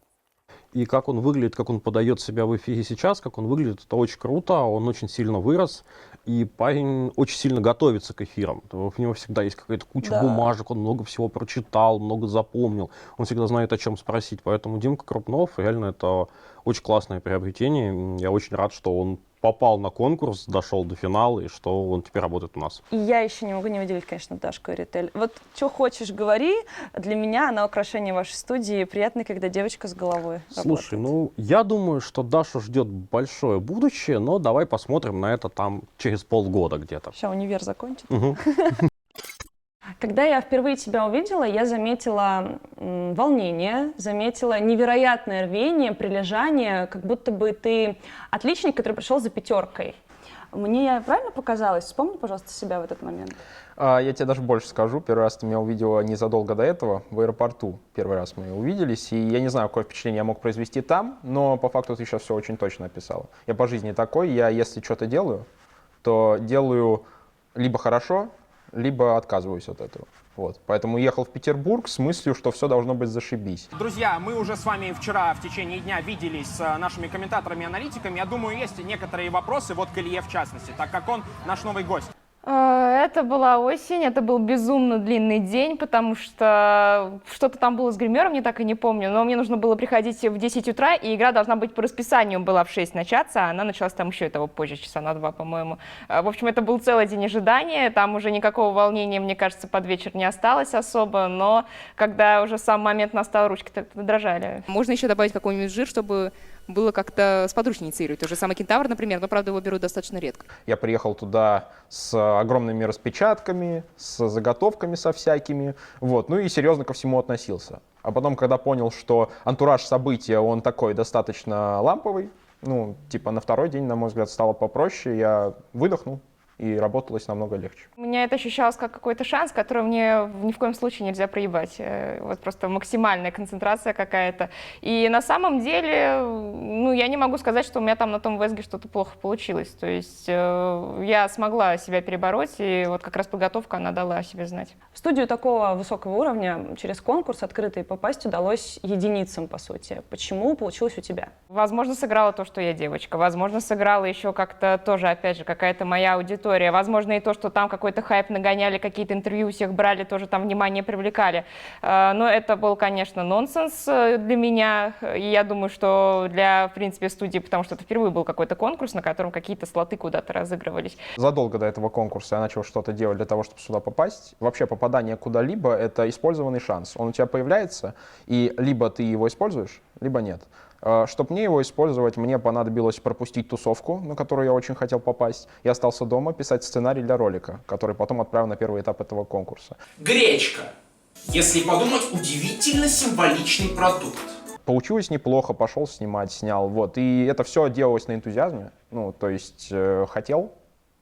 И как он выглядит, как он подает себя в эфире сейчас, как он выглядит, это очень круто. Он очень сильно вырос. И парень очень сильно готовится к эфирам. У него всегда есть какая-то куча бумажек, он много всего прочитал, много запомнил. Он всегда знает, о чем спросить. Поэтому Димка Крупнов реально это очень классное приобретение. Я очень рад, что он попал на конкурс, дошел до финала, и что он теперь работает у нас. И я еще не могу не выделить, конечно, Дашку и Ритель. Вот что хочешь, говори. Для меня она украшение вашей студии. Приятно, когда девочка с головой Слушай, работает. ну, я думаю, что Дашу ждет большое будущее, но давай посмотрим на это там через полгода где-то. Сейчас универ закончит. Угу. Когда я впервые тебя увидела, я заметила волнение, заметила невероятное рвение, прилежание, как будто бы ты отличник, который пришел за 5. Мне правильно показалось? Вспомни, пожалуйста, себя в этот момент. Я тебе даже больше скажу. Первый раз ты меня увидела незадолго до этого в аэропорту. Первый раз мы увиделись, и я не знаю, какое впечатление я мог произвести там, но по факту ты сейчас все очень точно описала. Я по жизни такой, я если что-то делаю, то делаю либо хорошо, либо отказываюсь от этого. Вот. Поэтому уехал в Петербург с мыслью, что все должно быть зашибись. Друзья, мы уже с вами вчера в течение дня виделись с нашими комментаторами и аналитиками. Я думаю, есть некоторые вопросы, вот к Илье в частности, так как он наш новый гость. Это была осень, это был безумно длинный день, потому что что-то там было с гримером, я так и не помню, но мне нужно было приходить в 10 утра, и игра должна быть по расписанию, была в 6 начаться, а она началась там еще этого позже, часа на 2, по-моему. В общем, это был целый день ожидания, там уже никакого волнения, мне кажется, под вечер не осталось особо, но когда уже сам момент настал, ручки-то дрожали. Можно еще добавить какой-нибудь жир, чтобы было как-то сподручнее инициировать. Тот же самый Кентавр, например, но, правда, его берут достаточно редко. Я приехал туда с огромными распечатками, с заготовками со всякими, вот, ну и серьезно ко всему относился. А потом, когда понял, что антураж события, он такой достаточно ламповый, ну, типа на второй день, на мой взгляд, стало попроще, я выдохнул, и работалось намного легче. У меня это ощущалось как какой-то шанс, который мне ни в коем случае нельзя проебать. Вот просто максимальная концентрация какая-то. И на самом деле, ну, я не могу сказать, что у меня там на том ВСГ что-то плохо получилось. То есть я смогла себя перебороть, и вот как раз подготовка, она дала о себе знать. В студию такого высокого уровня через конкурс открытый попасть удалось единицам, по сути. Почему получилось у тебя? Возможно, сыграла то, что я девочка. Возможно, сыграла еще как-то тоже, опять же, какая-то моя аудитория. Возможно, и то, что там какой-то хайп нагоняли, какие-то интервью всех брали, тоже там внимание привлекали. Но это был, конечно, нонсенс для меня. И я думаю, что для, в принципе, студии, потому что это впервые был какой-то конкурс, на котором какие-то слоты куда-то разыгрывались. Задолго до этого конкурса я начал что-то делать для того, чтобы сюда попасть. Вообще попадание куда-либо — это использованный шанс. Он у тебя появляется, и либо ты его используешь, либо нет. Чтобы мне его использовать, мне понадобилось пропустить тусовку, на которую я очень хотел попасть. Я остался дома писать сценарий для ролика, который потом отправил на первый этап этого конкурса. Гречка. Если подумать, удивительно символичный продукт. Получилось неплохо, пошел снимать, снял. Вот. И это все делалось на энтузиазме. Ну, то есть хотел,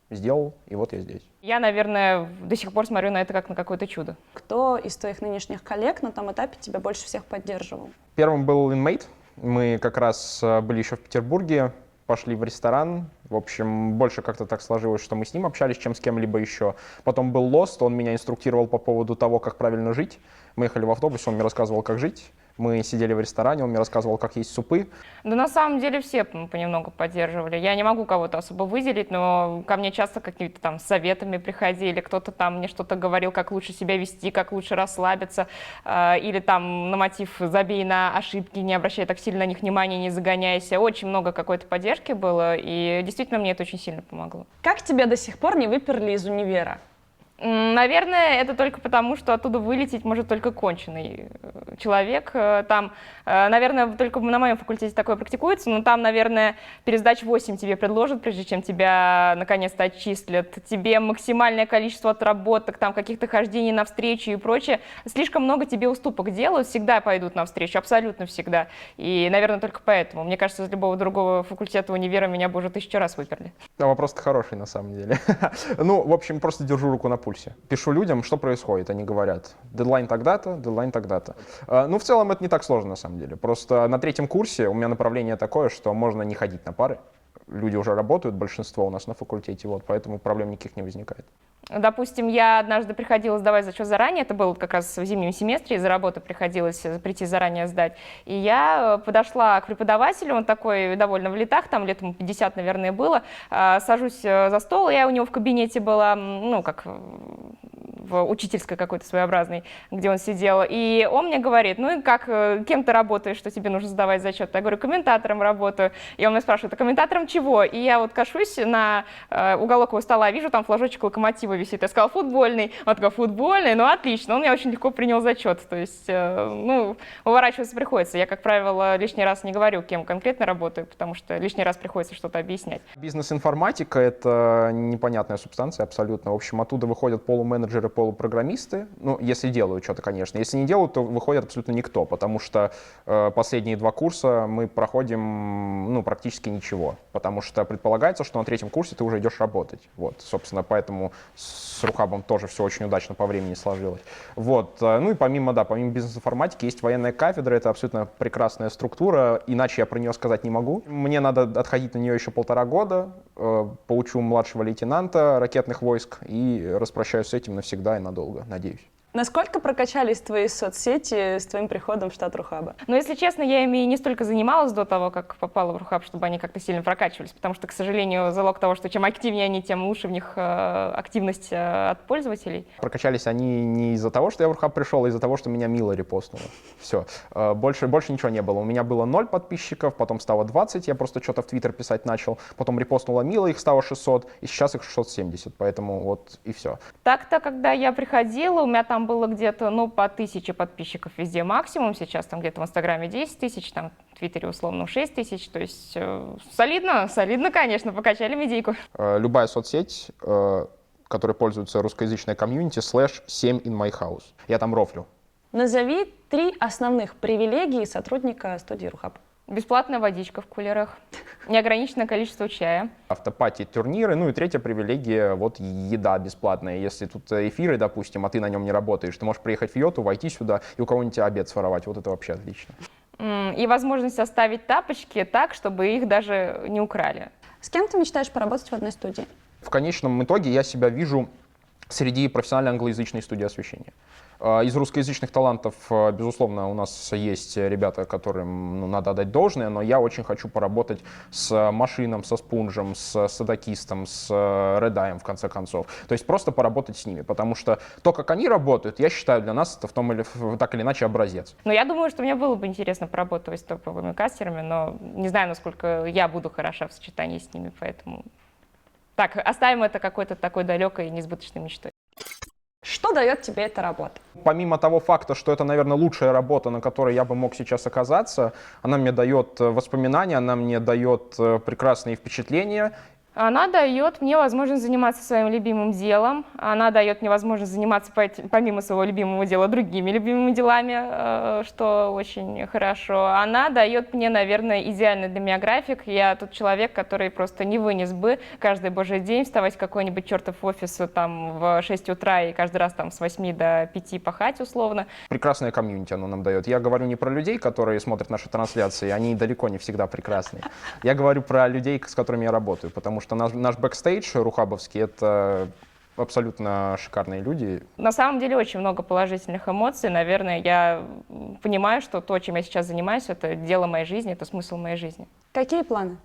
сделал, и вот я здесь. Я, наверное, до сих пор смотрю на это как на какое-то чудо. Кто из твоих нынешних коллег на том этапе тебя больше всех поддерживал? Первым был Inmate. Мы как раз были еще в Петербурге, пошли в ресторан. В общем, больше как-то так сложилось, что мы с ним общались, чем с кем-либо еще. Потом был Lost, он меня инструктировал по поводу того, как правильно жить. Мы ехали в автобусе, он мне рассказывал, как жить. Мы сидели в ресторане, он мне рассказывал, как есть супы. Да на самом деле все понемногу поддерживали. Я не могу кого-то особо выделить, но ко мне часто какими-то там советами приходили, кто-то там мне что-то говорил, как лучше себя вести, как лучше расслабиться, или там на мотив «забей на ошибки, не обращай так сильно на них внимания, не загоняйся». Очень много какой-то поддержки было, и действительно мне это очень сильно помогло. Как тебя до сих пор не выперли из универа? Наверное, это только потому, что оттуда вылететь может только конченый человек. Там, наверное, только на моем факультете такое практикуется, но там, наверное, пересдач 8 тебе предложат, прежде чем тебя наконец-то отчислят. Тебе максимальное количество отработок, там, каких-то хождений навстречу и прочее. Слишком много тебе уступок делают, всегда пойдут навстречу, абсолютно всегда. И, наверное, только поэтому. Мне кажется, из любого другого факультета универа меня бы уже 1000 раз выперли. Вопрос-то хороший, на самом деле. Ну, в общем, просто держу руку на пульсе. Пишу людям, что происходит, они говорят, дедлайн тогда-то, дедлайн тогда-то. Ну, в целом это не так сложно, на самом деле. Просто на 3-м курсе у меня направление такое, что можно не ходить на пары. Люди уже работают, большинство у нас на факультете, вот, поэтому проблем никаких не возникает. Допустим, я однажды приходила сдавать зачет заранее, это было как раз в зимнем семестре, из-за работы приходилось прийти заранее сдать. И я подошла к преподавателю, он такой довольно в летах, там лет ему 50, наверное, было. Сажусь за стол, я у него в кабинете была, ну, как в учительской какой-то своеобразной, где он сидел. И он мне говорит, ну и как, кем ты работаешь, что тебе нужно сдавать зачет? Я говорю, комментатором работаю. И он меня спрашивает, а комментатором чего? И я вот кашусь на уголок его стола, вижу, там флажочек Локомотива висит. Я сказала, футбольный. Он такой, футбольный? Ну, отлично. Он меня очень легко принял зачет. То есть, ну, уворачиваться приходится. Я, как правило, лишний раз не говорю, кем конкретно работаю, потому что лишний раз приходится что-то объяснять. Бизнес-информатика — это непонятная субстанция абсолютно. В общем, оттуда выходят полуменеджеры, полупрограммисты. Ну, если делают что-то, конечно. Если не делают, то выходит абсолютно никто, потому что последние 2 курса мы проходим, ну, практически ничего. Потому что предполагается, что на 3-м курсе ты уже идешь работать. Вот, собственно, поэтому с Рухабом тоже все очень удачно по времени сложилось. Вот. Ну и помимо бизнес-информатики есть военная кафедра. Это абсолютно прекрасная структура. Иначе я про нее сказать не могу. Мне надо отходить на нее еще 1,5 года. Поучу младшего лейтенанта ракетных войск и распрощаюсь с этим навсегда и надолго, надеюсь. Насколько прокачались твои соцсети с твоим приходом в штат Рухаба? Но, если честно, я ими не столько занималась до того, как попала в Рухаб, чтобы они как-то сильно прокачивались, потому что, к сожалению, залог того, что чем активнее они, тем лучше в них активность от пользователей. Прокачались они не из-за того, что я в Рухаб пришел, а из-за того, что меня Мила репостнула. Все. Больше ничего не было. У меня было 0 подписчиков, потом стало 20, я просто что-то в Твиттер писать начал, потом репостнула Мила, их стало 600, и сейчас их 670, поэтому вот и все. Так-то, когда я приходила, у меня там было где-то, ну, по 1000 подписчиков везде максимум, сейчас там где-то в Инстаграме 10 тысяч, там в Твиттере условно 6 тысяч, то есть солидно, конечно, покачали медийку. Любая соцсеть, которой пользуется русскоязычная комьюнити, /7 in my house. Я там рофлю. Назови 3 основных привилегии сотрудника студии Рухаб. Бесплатная водичка в кулерах, неограниченное количество чая. Автопати, турниры, ну и 3-я привилегия, вот еда бесплатная. Если тут эфиры, допустим, а ты на нем не работаешь, ты можешь приехать в Йоту, войти сюда и у кого-нибудь обед своровать, вот это вообще отлично. И возможность оставить тапочки так, чтобы их даже не украли. С кем ты мечтаешь поработать в одной студии? В конечном итоге я себя вижу среди профессиональной англоязычной студии освещения. Из русскоязычных талантов, безусловно, у нас есть ребята, которым надо отдать должное, но я очень хочу поработать с Машином, со Спунжем, с Садакистом, с Редаем, в конце концов. То есть просто поработать с ними, потому что то, как они работают, я считаю, для нас это так или иначе образец. Но я думаю, что мне было бы интересно поработать с топовыми кастерами, но не знаю, насколько я буду хороша в сочетании с ними, поэтому... Так, оставим это какой-то такой далекой и несбыточной мечтой. Что дает тебе эта работа? Помимо того факта, что это, наверное, лучшая работа, на которой я бы мог сейчас оказаться, она мне дает воспоминания, она мне дает прекрасные впечатления. Она дает мне возможность заниматься своим любимым делом, она дает мне возможность заниматься помимо своего любимого дела другими любимыми делами, что очень хорошо. Она дает мне, наверное, идеальный для меня график. Я тот человек, который просто не вынес бы каждый божий день вставать в какой-нибудь чертов офис там в 6 утра и каждый раз там с 8 до 5 пахать условно. Прекрасное комьюнити оно нам дает. Я говорю не про людей, которые смотрят наши трансляции, они далеко не всегда прекрасные. Я говорю про людей, с которыми я работаю, потому что наш бэкстейдж рухабовский — это абсолютно шикарные люди. На самом деле очень много положительных эмоций. Наверное, я понимаю, что то, чем я сейчас занимаюсь, это дело моей жизни, это смысл моей жизни. Какие планы?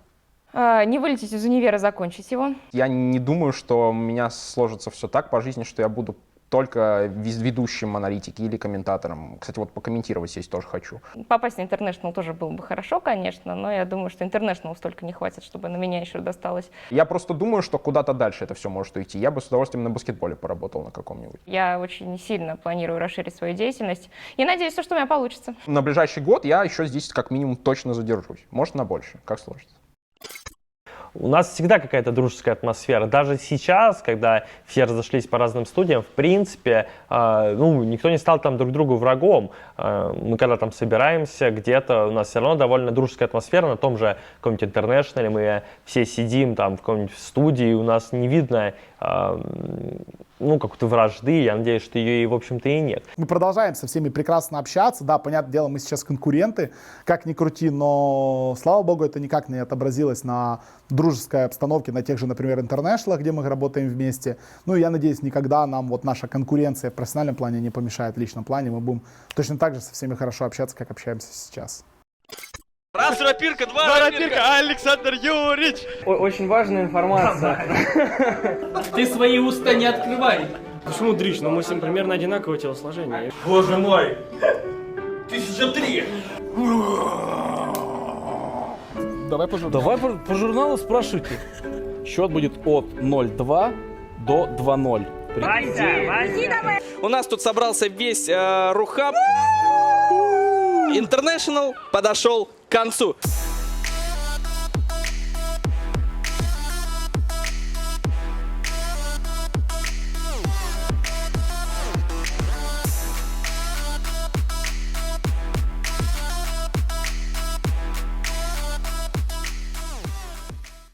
Не вылететь из универа, закончить его. Я не думаю, что у меня сложится все так по жизни, что я буду только ведущим аналитики или комментатором. Кстати, вот покомментировать здесь тоже хочу. Попасть на International тоже было бы хорошо, конечно, но я думаю, что International столько не хватит, чтобы на меня еще досталось. Я просто думаю, что куда-то дальше это все может уйти. Я бы с удовольствием на баскетболе поработал на каком-нибудь. Я очень сильно планирую расширить свою деятельность и надеюсь, что у меня получится. На ближайший год я еще здесь как минимум точно задержусь. Может, на больше, как сложится. У нас всегда какая-то дружеская атмосфера. Даже сейчас, когда все разошлись по разным студиям, в принципе, никто не стал там друг другу врагом. Мы когда там собираемся где-то, у нас все равно довольно дружеская атмосфера. На том же каком-нибудь интернешнале мы все сидим там в какой-нибудь студии, у нас не видно какой-то вражды, я надеюсь, что ее, в общем-то, и нет. Мы продолжаем со всеми прекрасно общаться. Да, понятное дело, мы сейчас конкуренты, как ни крути, но, слава богу, это никак не отобразилось на дружеской обстановке, на тех же, например, интернешнлах, где мы работаем вместе. Ну, и я надеюсь, никогда нам вот наша конкуренция в профессиональном плане не помешает в личном плане. Мы будем точно так же со всеми хорошо общаться, как общаемся сейчас. Раз рапирка, два рапирка, Александр Юрьевич! Очень важная информация. Ты свои уста не открывай. Почему дрищ? Ну мы с ним примерно одинакового телосложения. Боже мой! 1003! Давай по журналу спрашивайте. Счет будет от 0-2 до 2-0. У нас тут собрался весь Рухаб. International подошел к концу.